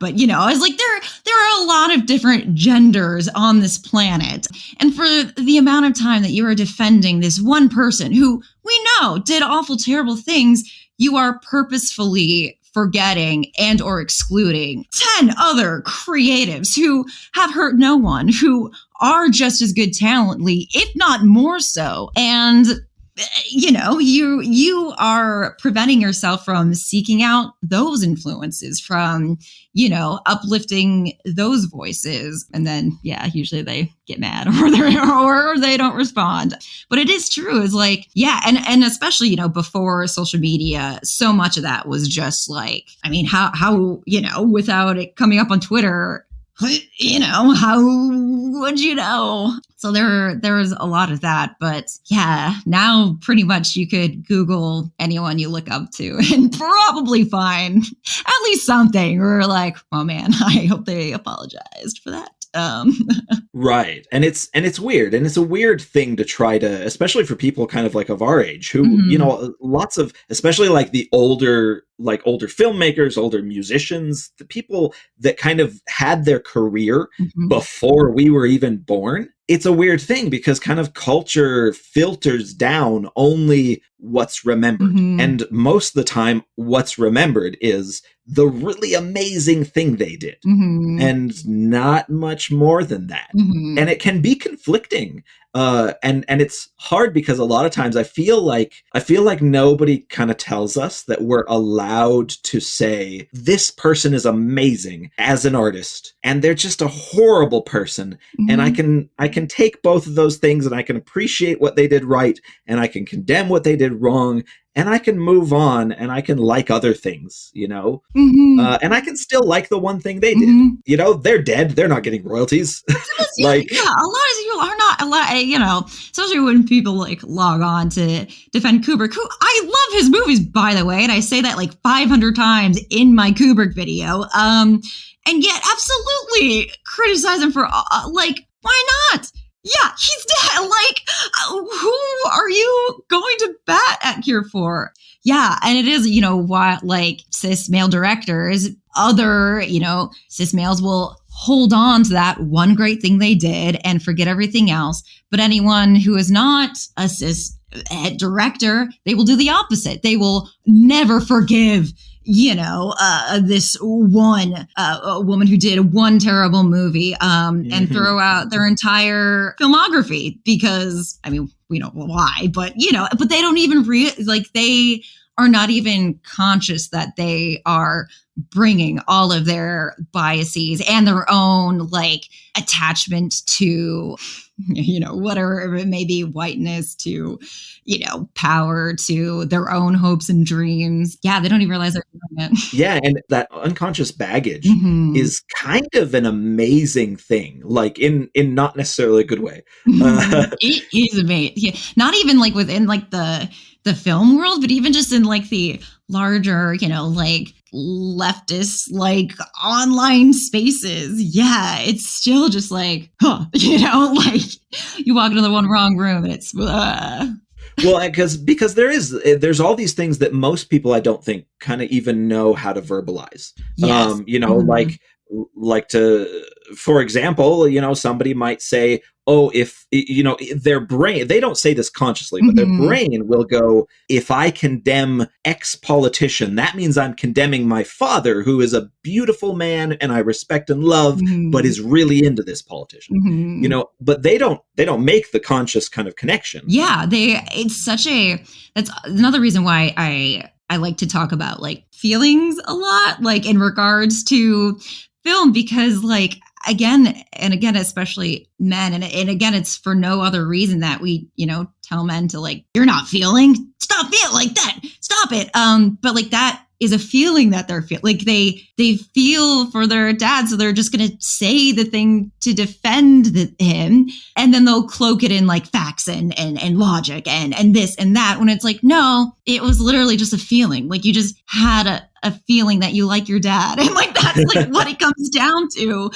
but I was like, there are a lot of different genders on this planet. And for the amount of time that you are defending this one person who we know did awful, terrible things, you are purposefully forgetting and or excluding 10 other creatives who have hurt no one, who are just as good talently, if not more so. And you are preventing yourself from seeking out those influences, from, uplifting those voices. And then, usually they get mad or they don't respond. But it is true. It's like, and especially, before social media, so much of that was just like, I mean, how without it coming up on Twitter, how would you know? So there was a lot of that, but now pretty much you could Google anyone you look up to and probably find at least something, or like, oh man, I hope they apologized for that. Right. And it's weird. And it's a weird thing to try to, especially for people kind of like of our age who, lots of, especially like the older filmmakers, older musicians, the people that kind of had their career before we were even born. It's a weird thing because kind of culture filters down only what's remembered. And most of the time, what's remembered is the really amazing thing they did and not much more than that. And it can be conflicting. And it's hard because a lot of times I feel like nobody kind of tells us that we're allowed to say this person is amazing as an artist and they're just a horrible person. And I can take both of those things and I can appreciate what they did right and I can condemn what they did wrong. And I can move on and I can like other things, you know? And I can still like the one thing they did. You know, they're dead. They're not getting royalties. Like, yeah, a lot of people are not, you know, especially when people like log on to defend Kubrick, who I love his movies, by the way. And I say that like 500 times in my Kubrick video. And yet absolutely criticize him for like, why not? Yeah, he's dead. Like, who are you going to bat at here for? Yeah, and it is, you know, why like cis male directors, other, you know, cis males will hold on to that one great thing they did and forget everything else. But anyone who is not a cis director, they will do the opposite. They will never forgive, you know, this one woman who did one terrible movie and throw out their entire filmography because, I mean, we don't know why, but, you know, but they don't even they are not even conscious that they are bringing all of their biases and their own like attachment to, you know, whatever it may be, whiteness to, you know, power to their own hopes and dreams. Yeah, they don't even realize they're doing it. Yeah, and that unconscious baggage is kind of an amazing thing, like in not necessarily a good way. It is amazing. Yeah. Not even like within like the film world, but even just in like the larger, you know, like leftist, like online spaces. Yeah, it's still just like, huh, you know, like you walk into the one wrong room and it's, well, because there's all these things that most people I don't think kind of even know how to verbalize. Yes. You know, like to, for example, you know, somebody might say, oh, if, you know, their brain, they don't say this consciously, but their brain will go, if I condemn X politician, that means I'm condemning my father, who is a beautiful man and I respect and love, but is really into this politician, you know, but they don't make the conscious kind of connection. Yeah, that's another reason why I like to talk about like feelings a lot, like in regards to film, because like, again, especially men. And again, it's for no other reason that we, you know, tell men to like, you're not feeling, stop it like that. Stop it. But like that is a feeling that they're feeling. Like they feel for their dad. So they're just going to say the thing to defend him. And then they'll cloak it in like facts and logic and this and that. When it's like, no, it was literally just a feeling. Like you just had a feeling that you like your dad. And like, that's like what it comes down to.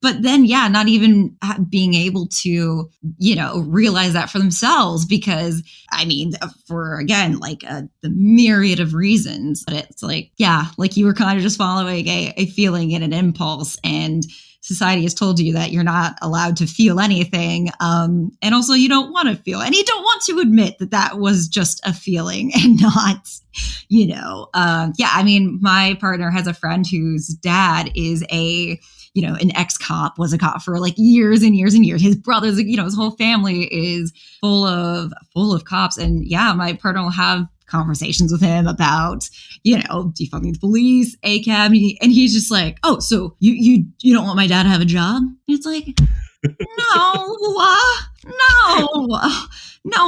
But then, yeah, not even being able to, you know, realize that for themselves, because I mean, for again, like the myriad of reasons, but it's like, yeah, like you were kind of just following a feeling and an impulse, and society has told you that you're not allowed to feel anything. And also you don't want to feel, and you don't want to admit that that was just a feeling and not, you know, yeah, I mean, my partner has a friend whose dad is an ex-cop, was a cop for like years and years and years. His brothers, you know, his whole family is full of cops. And yeah, my partner will have conversations with him about, you know, defunding the police, ACAB, and he's just like, oh, so you don't want my dad to have a job? And it's like, no,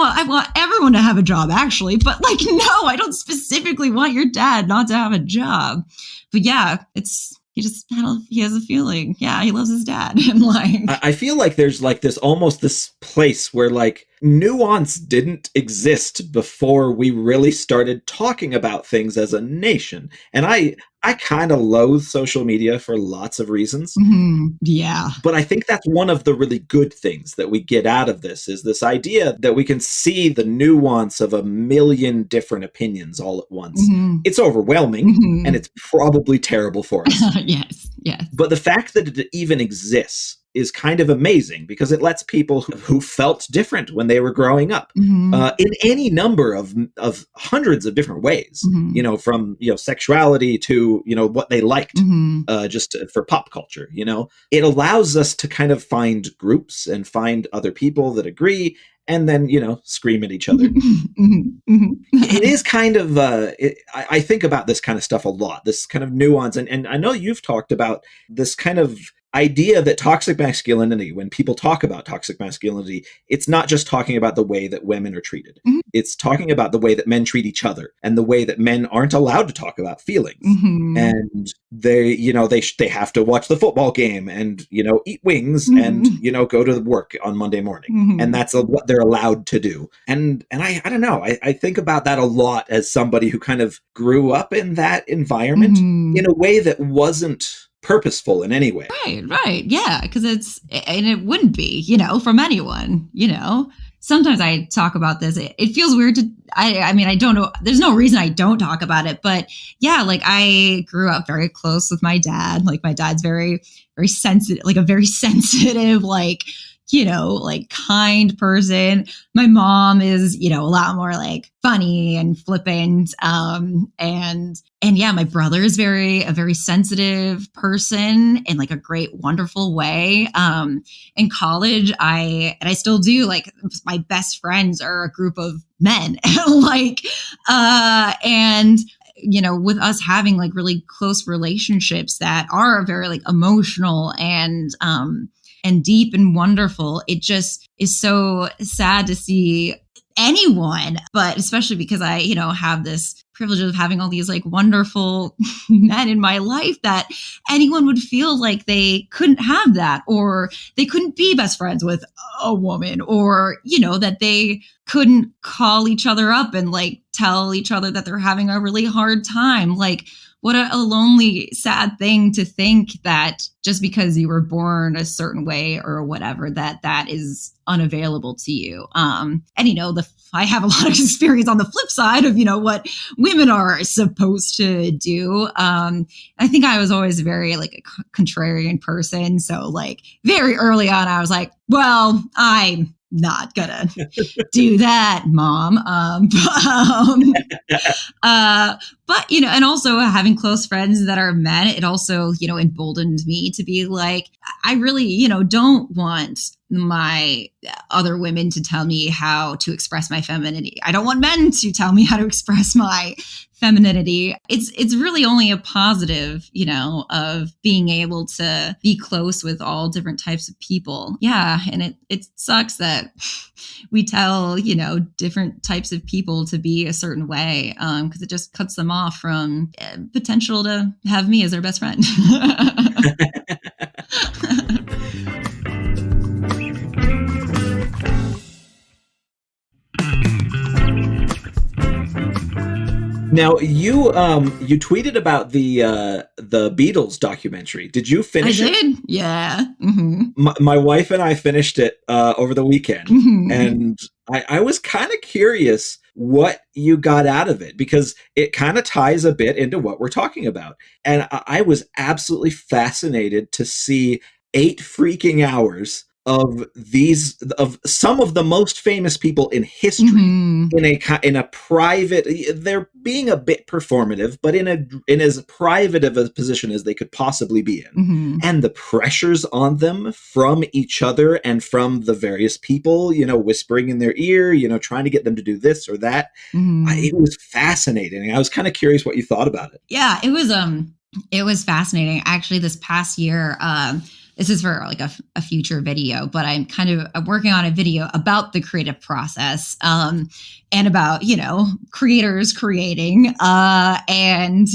I want everyone to have a job, actually, but like, no, I don't specifically want your dad not to have a job. But yeah, he has a feeling. Yeah, he loves his dad. And like, I feel like there's like this place where like nuance didn't exist before we really started talking about things as a nation. And I kind of loathe social media for lots of reasons. Yeah. But I think that's one of the really good things that we get out of this, is this idea that we can see the nuance of a million different opinions all at once. It's overwhelming and it's probably terrible for us. Yes. But the fact that it even exists is kind of amazing because it lets people who felt different when they were growing up in any number of hundreds of different ways, from, sexuality to, what they liked, just for pop culture, it allows us to kind of find groups and find other people that agree and then, scream at each other. It is kind of, I think about this kind of stuff a lot, this kind of nuance. And I know you've talked about this kind of idea that toxic masculinity, when people talk about toxic masculinity, it's not just talking about the way that women are treated. It's talking about the way that men treat each other and the way that men aren't allowed to talk about feelings. And they, they have to watch the football game and, eat wings and, go to work on Monday morning. And that's what they're allowed to do. And I don't know, I think about that a lot as somebody who kind of grew up in that environment in a way that wasn't purposeful in any way. Right. Yeah. Because it wouldn't be, from anyone, Sometimes I talk about this. It feels weird I don't know. There's no reason I don't talk about it. But yeah, like I grew up very close with my dad. Like my dad's very, very sensitive, like a very sensitive, like kind person. My mom is, a lot more like funny and flippant. And yeah, my brother is a very sensitive person in like a great, wonderful way. In college, I still do, like my best friends are a group of men, with us having like really close relationships that are very like emotional and deep and wonderful. It just is so sad to see anyone, but especially because I, have this privilege of having all these like wonderful men in my life, that anyone would feel like they couldn't have that, or they couldn't be best friends with a woman, or, that they couldn't call each other up and like tell each other that they're having a really hard time. Like, what a lonely, sad thing to think that just because you were born a certain way or whatever, that is unavailable to you. I have a lot of experience on the flip side of, what women are supposed to do. I think I was always very like a contrarian person. So like very early on, I was like, well, I'm not gonna do that, Mom. But, and also having close friends that are men, it also, emboldened me to be like, I really, don't want my other women to tell me how to express my femininity. I don't want men to tell me how to express my femininity. It's really only a positive, of being able to be close with all different types of people. Yeah. And it sucks that we tell, different types of people to be a certain way, because it just cuts them off from potential to have me as their best friend. Now you tweeted about the Beatles documentary. Did you finish it? I did. Yeah. Mm-hmm. My wife and I finished it over the weekend, and I was kind of curious what you got out of it, because it kind of ties a bit into what we're talking about. And I was absolutely fascinated to see 8 freaking hours of some of the most famous people in history in a private, they're being a bit performative, but in as private of a position as they could possibly be in. And the pressures on them from each other and from the various people, whispering in their ear, trying to get them to do this or that. It was fascinating. I was kind of curious what you thought about it. Yeah, it was fascinating. Actually, this past year, this is for like a future video, but I'm working on a video about the creative process, and about, creators creating, and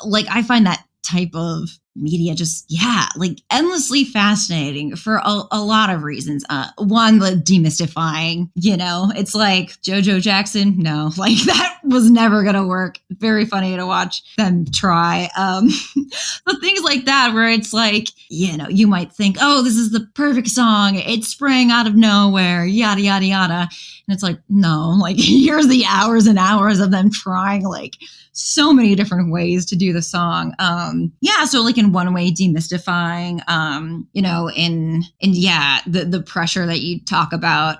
like, I find that type of media just, like endlessly fascinating for a lot of reasons. One, the demystifying, it's like JoJo Jackson. No, like was never going to work. Very funny to watch them try. So things like that, where it's like, you might think, oh, this is the perfect song. It sprang out of nowhere, yada, yada, yada. And it's like, no, like here's the hours and hours of them trying like so many different ways to do the song. So like in one way, demystifying, the pressure that you talk about,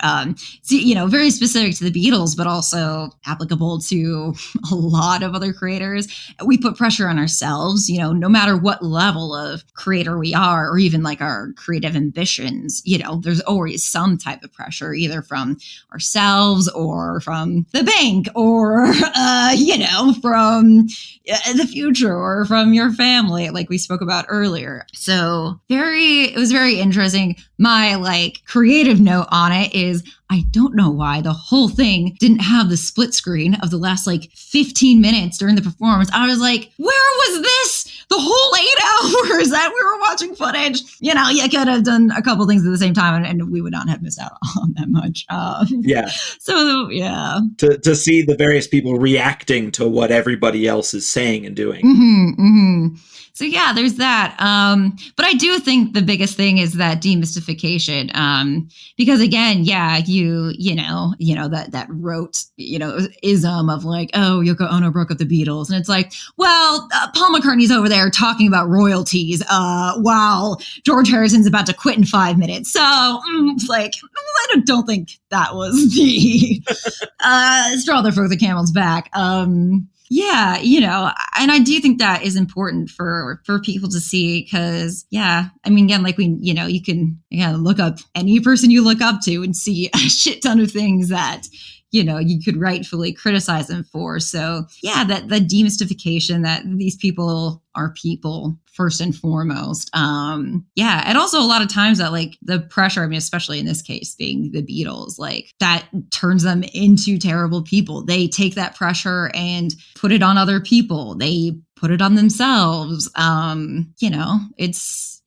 very specific to the Beatles, but also applicable to a lot of other creators. We put pressure on ourselves, no matter what level of creator we are, or even like our creative ambitions, there's always some type of pressure, either from ourselves or from the bank or, from the future or from your family, like we spoke about earlier. So it was very interesting. My like creative note on it is, I don't know why the whole thing didn't have the split screen of the last like 15 minutes during the performance. I was like, where was this the whole 8 hours that we were watching footage? You could have done a couple things at the same time and we would not have missed out on that much. So, yeah. To see the various people reacting to what everybody else is saying and doing. So yeah, there's that. But I do think the biggest thing is that demystification. Because again, that rote, ism of like, oh, Yoko Ono broke up the Beatles. And it's like, well, Paul McCartney's over there talking about royalties while George Harrison's about to quit in 5 minutes. So I don't think that was the straw that broke the camel's back. And I do think that is important for people to see because, again, like you can look up any person you look up to and see a shit ton of things that, you could rightfully criticize them for. So that demystification that these people are people first and foremost. And also a lot of times that like the pressure, especially in this case being the Beatles, like that turns them into terrible people. They take that pressure and put it on other people. They put it on themselves.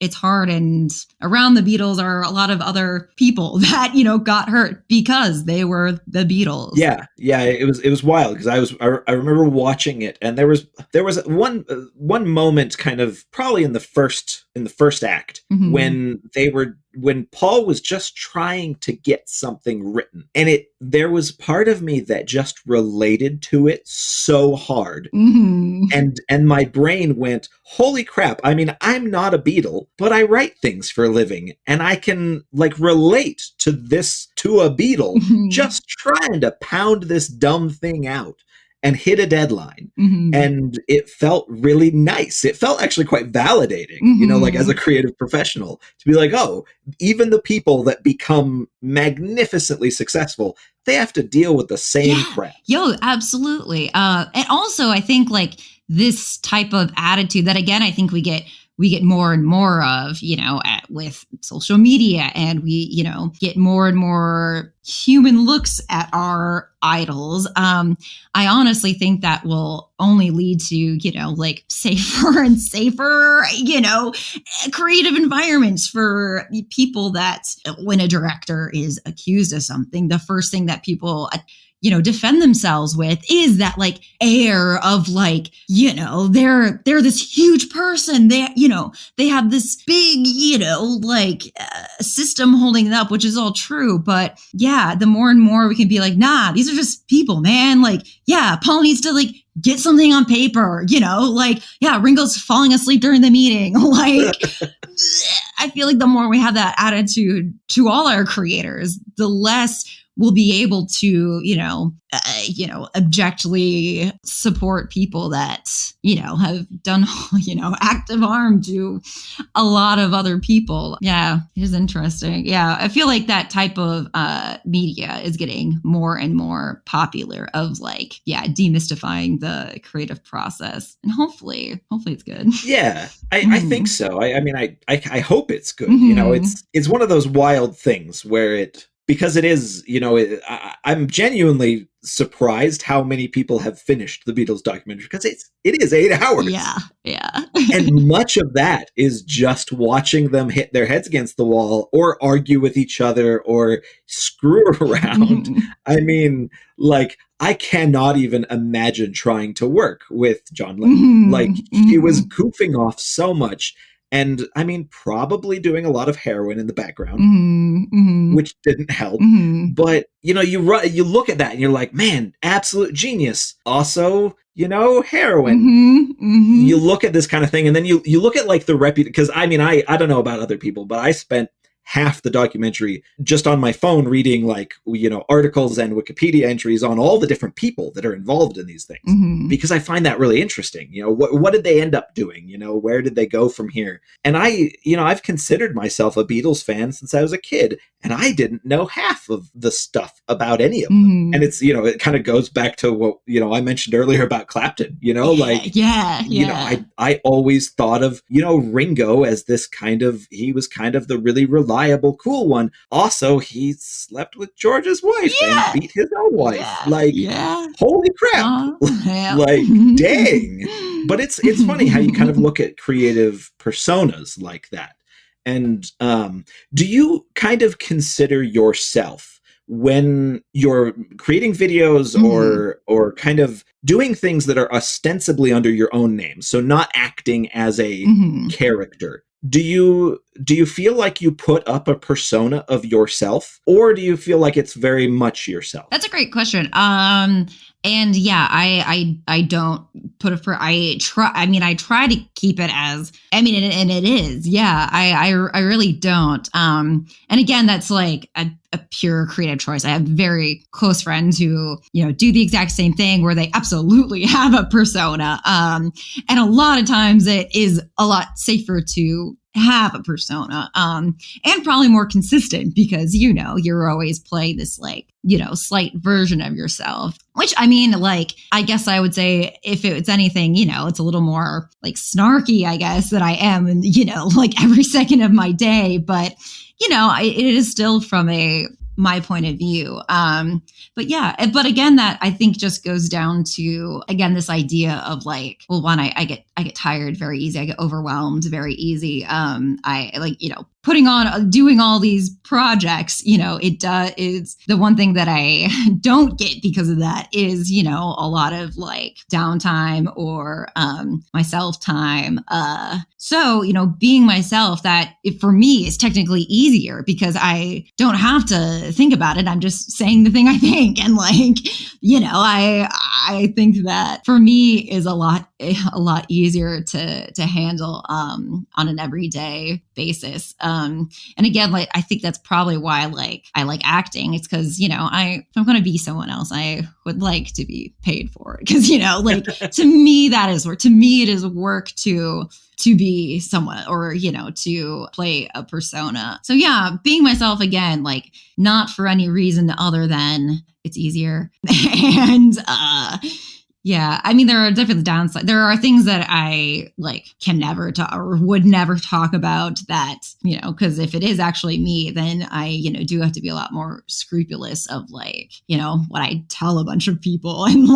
It's hard. And around the Beatles are a lot of other people that, got hurt because they were the Beatles. Yeah. It was wild because I remember watching it and there was one moment kind of probably in the first act when Paul was just trying to get something written, and there was part of me that just related to it so hard. And my brain went, holy crap. I'm not a Beatle, but I write things for a living and I can like relate to a Beatle just trying to pound this dumb thing out and hit a deadline. And it felt really nice. It felt actually quite validating, like as a creative professional to be like, oh, even the people that become magnificently successful, they have to deal with the same crap. Absolutely. And also I think like this type of attitude that, again, I think we get more and more of, with social media, and we, get more and more human looks at our idols. I honestly think that will only lead to, like safer and safer, creative environments for people that when a director is accused of something, the first thing that people defend themselves with is that like air of like, they're this huge person. They have this big, system holding it up, which is all true. But the more and more we can be like, nah, these are just people, man. Like, Paul needs to like get something on paper, Ringo's falling asleep during the meeting. Like, I feel like the more we have that attitude to all our creators, the less we'll be able to, objectively support people that, have done, active harm to a lot of other people. Yeah, it is interesting. Yeah, I feel like that type of media is getting more and more popular of like, demystifying the creative process. And hopefully it's good. Yeah, I think so. I hope it's good. It's one of those wild things where because it is, I'm genuinely surprised how many people have finished the Beatles documentary because it is 8 hours. Yeah. And much of that is just watching them hit their heads against the wall or argue with each other or screw around. I cannot even imagine trying to work with John Lennon. Like, he was goofing off so much. And I mean, probably doing a lot of heroin in the background, which didn't help. But, you look at that and you're like, man, absolute genius. Also, heroin. You look at this kind of thing, and then you look at like the because I mean, I don't know about other people, but I spent half the documentary just on my phone reading like, articles and Wikipedia entries on all the different people that are involved in these things, because I find that really interesting. What did they end up doing? Where did they go from here? And I've considered myself a Beatles fan since I was a kid, and I didn't know half of the stuff about any of them. And it's, it kind of goes back to what, I mentioned earlier about Clapton, I always thought of, Ringo as this he was kind of the really reliable, cool one. Also, he slept with George's wife and beat his own wife. Holy crap. Dang. But it's funny how you kind of look at creative personas like that. And do you kind of consider yourself, when you're creating videos or kind of doing things that are ostensibly under your own name, so not acting as a character, do you feel like you put up a persona of yourself, or do you feel like it's very much yourself? That's a great question. And yeah, I don't put I try to keep it as, and it is, yeah, I really don't. And again, that's like a pure creative choice. I have very close friends who, do the exact same thing, where they absolutely have a persona. And a lot of times it is a lot safer to have a persona, and probably more consistent, because, you're always playing this slight version of yourself, which I guess I would say, if it's anything, it's a little more snarky, I guess, that I am, and, every second of my day, but, it is still from my point of view. But again, that I think just goes down to, again, this idea of one, I get tired very easy. I get overwhelmed very easy. Doing all these projects, is the one thing that I don't get because of that is, a lot of downtime or myself time. So, being myself, that for me is technically easier, because I don't have to think about it. I'm just saying the thing I think. And I think that for me is a lot easier to handle on an everyday basis. And again, I think that's probably why I like acting. It's because, if I'm going to be someone else, I would like to be paid for it. Because, to me, that is work. To me, it is work to be someone, or, to play a persona. So yeah, being myself, again, not for any reason other than it's easier. And, yeah, there are definitely downsides. There are things that I can never talk, or would never talk about, that, because if it is actually me, then I, do have to be a lot more scrupulous of what I tell a bunch of people. And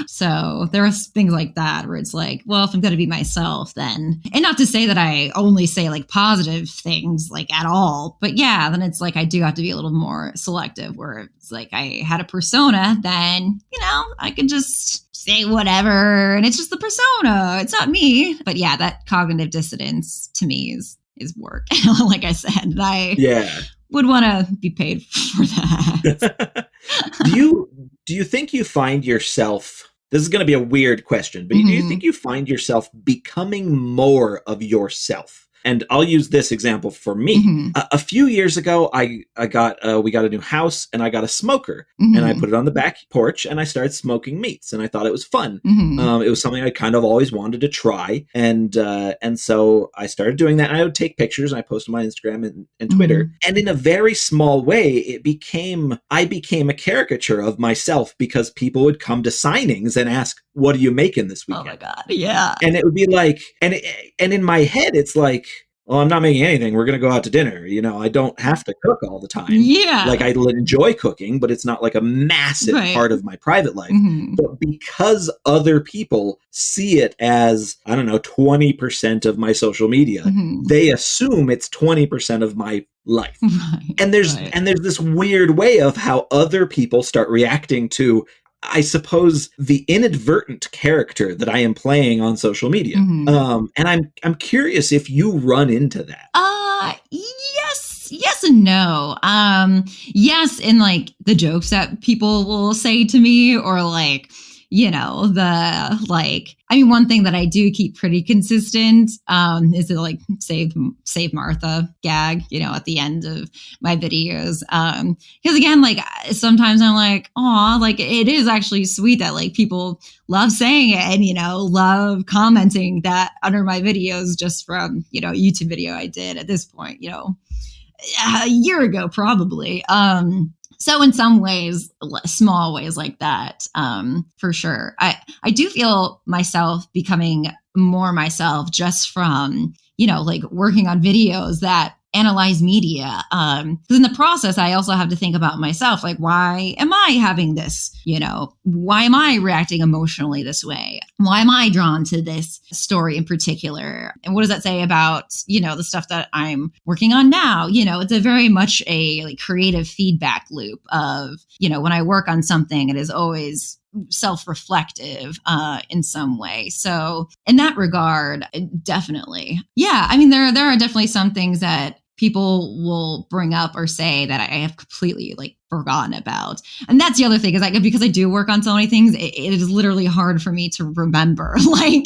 so there are things like that where it's well, if I'm going to be myself, then, and not to say that I only say positive things at all, but yeah, then it's I do have to be a little more selective, where it's I had a persona, then, I could just say whatever, and it's just the persona, it's not me. But yeah, that cognitive dissonance to me is work. Like I said, and I would want to be paid for that. Do you think you find yourself, this is going to be a weird question, but do you think you find yourself becoming more of yourself? And I'll use this example for me. A few years ago, we got a new house, and I got a smoker, and I put it on the back porch, and I started smoking meats, and I thought it was fun. It was something I kind of always wanted to try, and so I started doing that. And I would take pictures, and I posted on my Instagram and Twitter, and in a very small way, I became a caricature of myself, because people would come to signings and ask, "What are you making this weekend?" Oh my God, yeah. And it would be and in my head, it's well, I'm not making anything. We're going to go out to dinner. I don't have to cook all the time. Yeah. I enjoy cooking, but it's not a massive part of my private life. But because other people see it as, 20% of my social media, they assume it's 20% of my life. Right. And there's this weird way of how other people start reacting to, I suppose, the inadvertent character that I am playing on social media. And I'm curious if you run into that. Yes and no. Yes, in like the jokes that people will say to me, or like, one thing that I do keep pretty consistent is the like save Martha gag, at the end of my videos. Because again, like sometimes I'm like, oh, like it is actually sweet that like people love saying it and, love commenting that under my videos just from, YouTube video I did at this point, a year ago, probably. So in some ways, small ways like that, for sure. I do feel myself becoming more myself just from, like working on videos that analyze media. Because in the process, I also have to think about myself, like, why am I having this? Why am I reacting emotionally this way? Why am I drawn to this story in particular? And what does that say about, the stuff that I'm working on now? It's a very much a like creative feedback loop of, when I work on something, it is always self-reflective in some way. So in that regard, definitely. Yeah. I mean, there are definitely some things that people will bring up or say that I have completely like forgotten about. And that's the other thing is because I do work on so many things, it is literally hard for me to remember like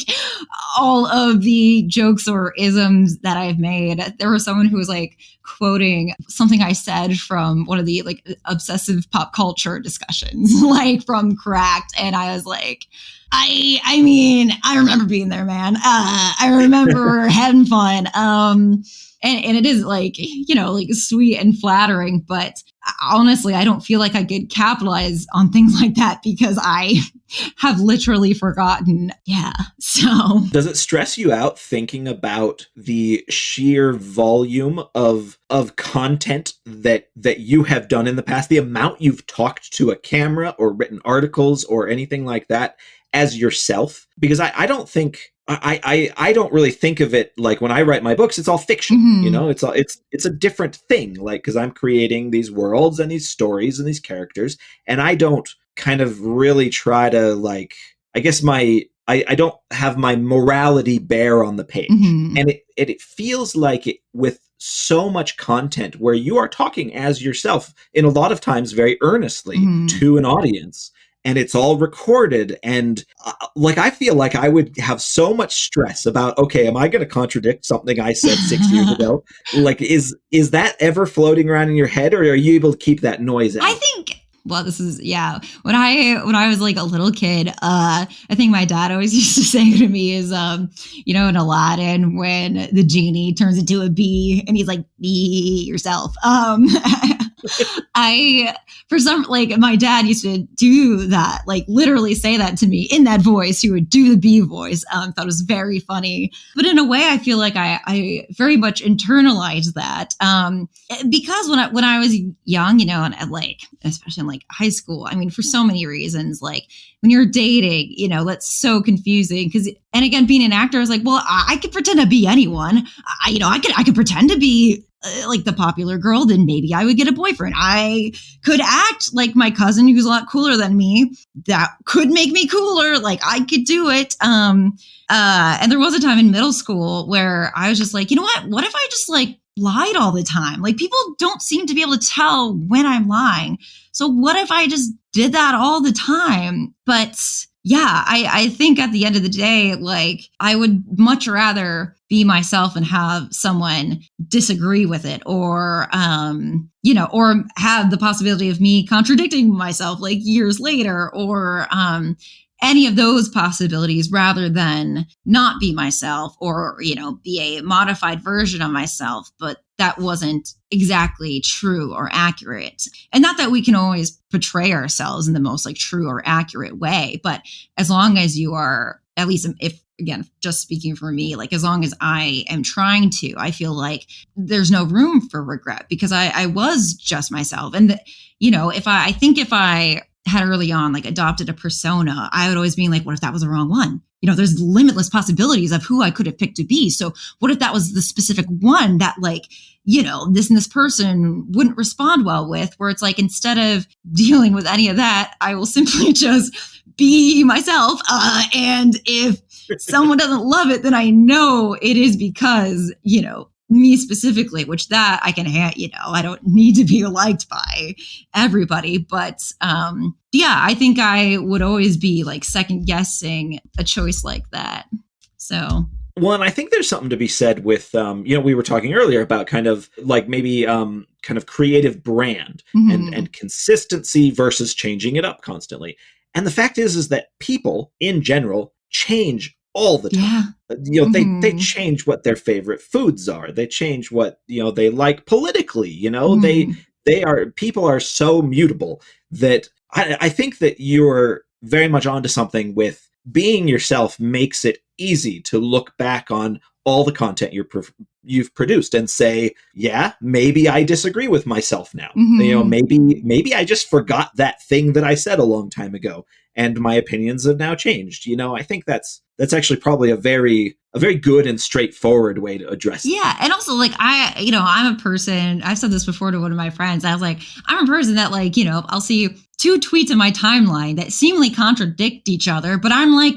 all of the jokes or isms that I've made. There was someone who was like quoting something I said from one of the like obsessive pop culture discussions, like from Cracked. And I was like, I mean, I remember being there, man. I remember having fun. And it is like, like sweet and flattering, but honestly, I don't feel like I could capitalize on things like that because I have literally forgotten. Yeah. So does it stress you out thinking about the sheer volume of content that you have done in the past, the amount you've talked to a camera or written articles or anything like that as yourself? Because I don't think I don't really think of it like when I write my books, it's all fiction, it's a different thing, like, because I'm creating these worlds and these stories and these characters, and I don't kind of really try to like, I guess I don't have my morality bear on the page. And it feels like it, with so much content where you are talking as yourself in a lot of times very earnestly to an audience, and it's all recorded. And like, I feel like I would have so much stress about, okay, am I going to contradict something I said 6 years ago? Like, is that ever floating around in your head, or are you able to keep that noise out? I think, well, this is, yeah. When I was like a little kid, I think my dad always used to say to me is, in Aladdin, when the genie turns into a bee and he's like, be yourself. For some, like, my dad used to do that, like literally say that to me in that voice. He would do the bee voice. Thought it was very funny. But in a way, I feel like I very much internalized that. Because when I was young, and like, especially in like high school, I mean, for so many reasons, like when you're dating, that's so confusing. And again, being an actor, I was like, well, I could pretend to be anyone. I could pretend to be like the popular girl, then maybe I would get a boyfriend. I could act like my cousin who's a lot cooler than me. That could make me cooler. Like, I could do it. And there was a time in middle school where I was just like, you know what if I just like lied all the time? Like, people don't seem to be able to tell when I'm lying. So what if I just did that all the time? But yeah, I think at the end of the day, like, I would much rather be myself and have someone disagree with it, or, or have the possibility of me contradicting myself like years later, or, any of those possibilities, rather than not be myself, or, be a modified version of myself, but that wasn't exactly true or accurate. And not that we can always portray ourselves in the most like true or accurate way, but as long as you are, at least if, again, just speaking for me, like, as long as I am trying to, I feel like there's no room for regret, because I was just myself. And, if I had early on, like, adopted a persona, I would always be like, what if that was the wrong one? there's limitless possibilities of who I could have picked to be. So what if that was the specific one that like, this and this person wouldn't respond well with, where it's like, instead of dealing with any of that, I will simply just be myself. And if someone doesn't love it, then I know it is because, me specifically, which that I can, I don't need to be liked by everybody. But I think I would always be like second guessing a choice like that. So. Well, and I think there's something to be said with, we were talking earlier about kind of like maybe kind of creative brand and consistency versus changing it up constantly. And the fact is that people in general change all the time. Yeah. They change what their favorite foods are. They change what, they like politically, people are so mutable that I think that you're very much onto something with being yourself makes it easy to look back on all the content you've produced and say, yeah, maybe I disagree with myself now. Maybe I just forgot that thing that I said a long time ago and my opinions have now changed. I think that's actually probably a very good and straightforward way to address it. Yeah. And also like I'm a person, I've said this before to one of my friends. I was like, I'm a person that like, I'll see 2 tweets in my timeline that seemingly contradict each other, but I'm like,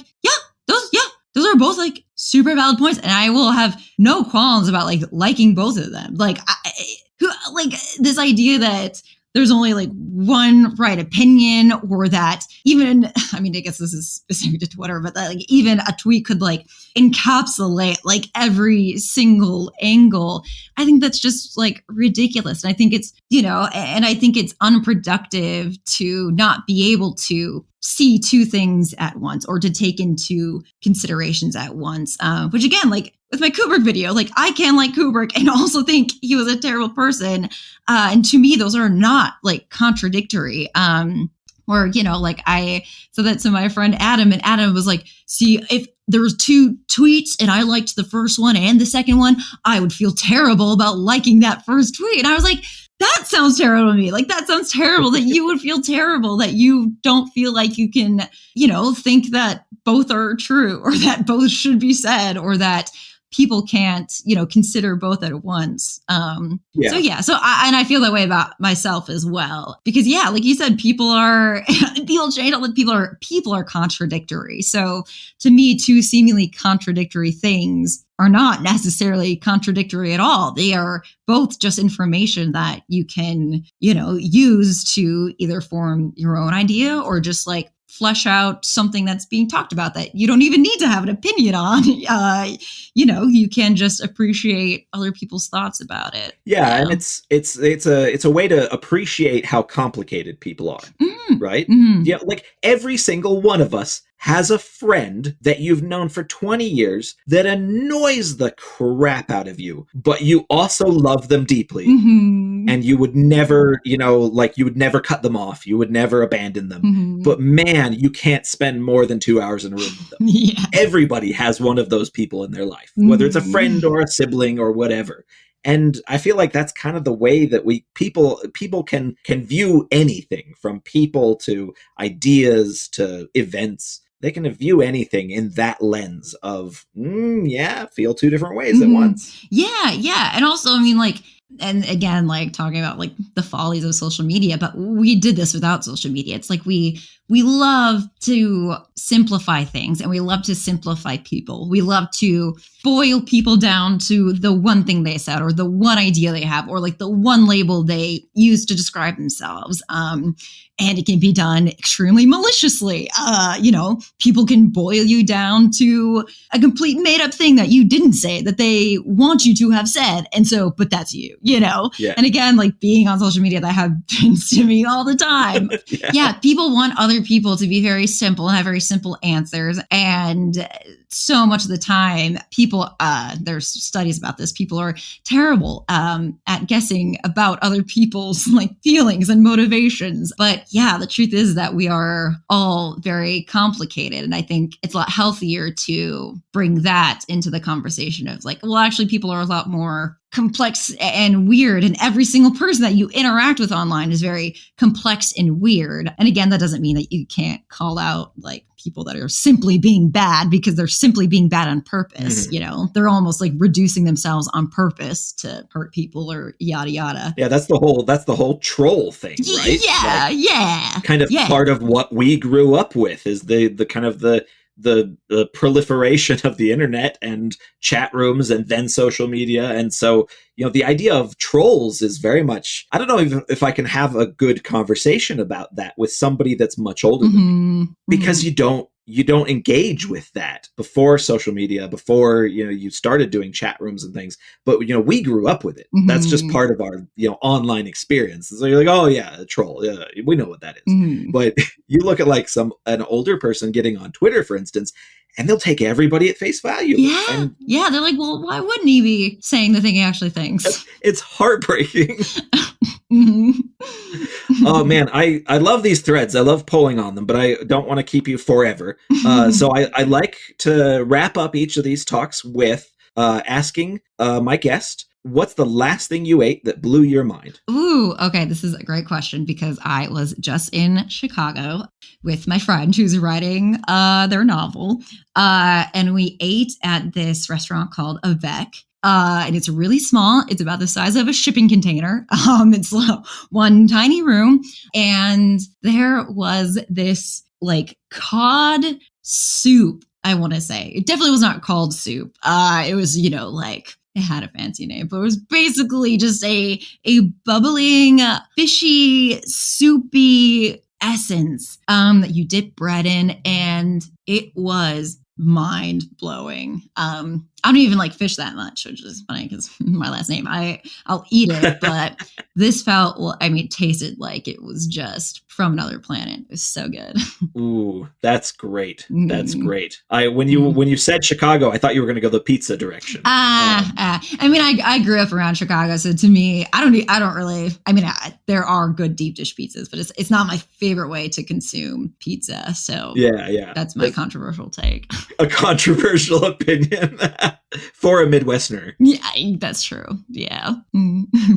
those are both like super valid points. And I will have no qualms about like liking both of them. Like, this idea that there's only like one right opinion, or that even, I guess this is specific to Twitter, but that like even a tweet could like encapsulate like every single angle. I think that's just like ridiculous. And I think it's, and I think it's unproductive to not be able to see 2 things at once or to take into considerations at once. Which again, like with my Kubrick video, like I can like Kubrick and also think he was a terrible person. And to me, those are not like contradictory. Or, like I said that to my friend Adam, and Adam was like, see, if there was 2 tweets and I liked the first one and the second one, I would feel terrible about liking that first tweet. And I was like, that sounds terrible to me. Like, that sounds terrible that you would feel terrible that you don't feel like you can, think that both are true or that both should be said or that people can't, consider both at once. So I feel that way about myself as well, because like you said, people change, all the people are contradictory. So to me, 2 seemingly contradictory things are not necessarily contradictory at all. They are both just information that you can, use to either form your own idea or just like flesh out something that's being talked about that you don't even need to have an opinion on. You can just appreciate other people's thoughts about it. Yeah, and it's a way to appreciate how complicated people are, right? Yeah, like every single one of us has a friend that you've known for 20 years that annoys the crap out of you, but you also love them deeply. And you would never, you would never cut them off. You would never abandon them. But man, you can't spend more than 2 hours in a room with them. Everybody has one of those people in their life, whether it's a friend or a sibling or whatever. And I feel like that's kind of the way that people can view anything, from people to ideas to events. They can view anything in that lens of, feel 2 different ways at once. Yeah. And also, and again, like talking about like the follies of social media, but we did this without social media. It's like we love to simplify things, and we love to simplify people. We love to boil people down to the one thing they said, or the one idea they have, or like the one label they use to describe themselves. And it can be done extremely maliciously. People can boil you down to a complete made up thing that you didn't say that they want you to have said. And so, but that's you, Yeah. And again, like being on social media, that happens to me all the time. People want other people to be very simple and have very simple answers. And so much of the time, people, there's studies about this, people are terrible at guessing about other people's like feelings and motivations. But the truth is that we are all very complicated. And I think it's a lot healthier to bring that into the conversation of like, well, actually, people are a lot more complex and weird. And every single person that you interact with online is very complex and weird. And again, that doesn't mean that you can't call out like people that are simply being bad because they're simply being bad on purpose. You know, they're almost like reducing themselves on purpose to hurt people or yada yada. Yeah, that's the whole troll thing, right? Yeah, like, yeah. Kind of part of what we grew up with is the kind of the proliferation of the internet and chat rooms and then social media. And so, you know, the idea of trolls is very much, I don't know if I can have a good conversation about that with somebody that's much older than me, because you don't engage with that before social media, before, you know, you started doing chat rooms and things. But, you know, we grew up with it. That's just part of our, you know, online experience. So you're like, oh yeah, a troll. Yeah, we know what that is. But you look at like an older person getting on Twitter, for instance, and they'll take everybody at face value. Yeah. Yeah. They're like, well, why wouldn't he be saying the thing he actually thinks? It's heartbreaking. Oh man, I love these threads. I love pulling on them, but I don't want to keep you forever. So I like to wrap up each of these talks with asking my guest, what's the last thing you ate that blew your mind? Ooh, okay. This is a great question because I was just in Chicago with my friend who's writing their novel. And we ate at this restaurant called Avec. And it's really small. It's about the size of a shipping container. It's one tiny room. And there was this like cod soup, I want to say. It definitely was not called soup. It was, you know, like it had a fancy name, but it was basically just a bubbling, fishy, soupy essence that you dip bread in. And it was mind blowing. I don't even like fish that much, which is funny because my last name. I'll eat it, but this felt, well, I mean, it tasted like it was just from another planet. It was so good. Ooh, that's great. That's great. When you said Chicago, I thought you were going to go the pizza direction. I mean, I grew up around Chicago, so to me, I don't really. I mean, there are good deep dish pizzas, but it's not my favorite way to consume pizza. So yeah, that's my controversial take. A controversial opinion. For a Midwesterner. Yeah, that's true. Yeah.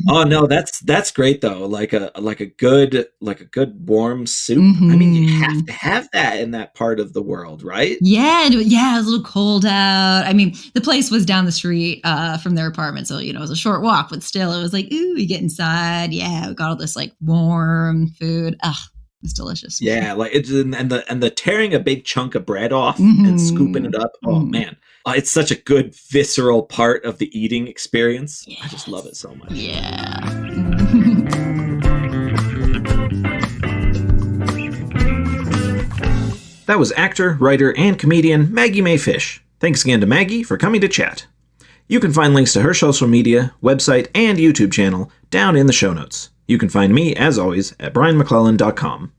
Oh no, that's great though. Like a good warm soup. I mean, you have to have that in that part of the world, right? Yeah, it was a little cold out. I mean, the place was down the street from their apartment, so you know it was a short walk, but still, it was like, ooh, you get inside. Yeah, we got all this like warm food. Ugh. It's delicious. Yeah, like it's and the tearing a big chunk of bread off and scooping it up. Oh man, it's such a good visceral part of the eating experience. Yes. I just love it so much. Yeah. That was actor, writer, and comedian Maggie Mae Fish. Thanks again to Maggie for coming to chat. You can find links to her social media, website, and YouTube channel down in the show notes. You can find me, as always, at brianmcclellan.com.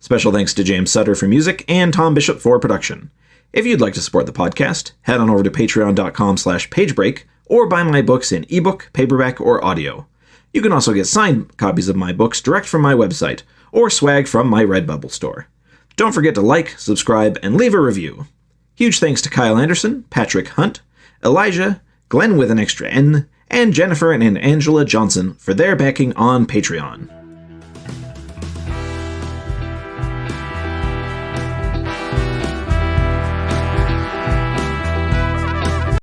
Special thanks to James Sutter for music and Tom Bishop for production. If you'd like to support the podcast, head on over to patreon.com/pagebreak or buy my books in ebook, paperback, or audio. You can also get signed copies of my books direct from my website or swag from my Redbubble store. Don't forget to like, subscribe, and leave a review. Huge thanks to Kyle Anderson, Patrick Hunt, Elijah, Glenn with an extra N, and Jennifer and Angela Johnson for their backing on Patreon.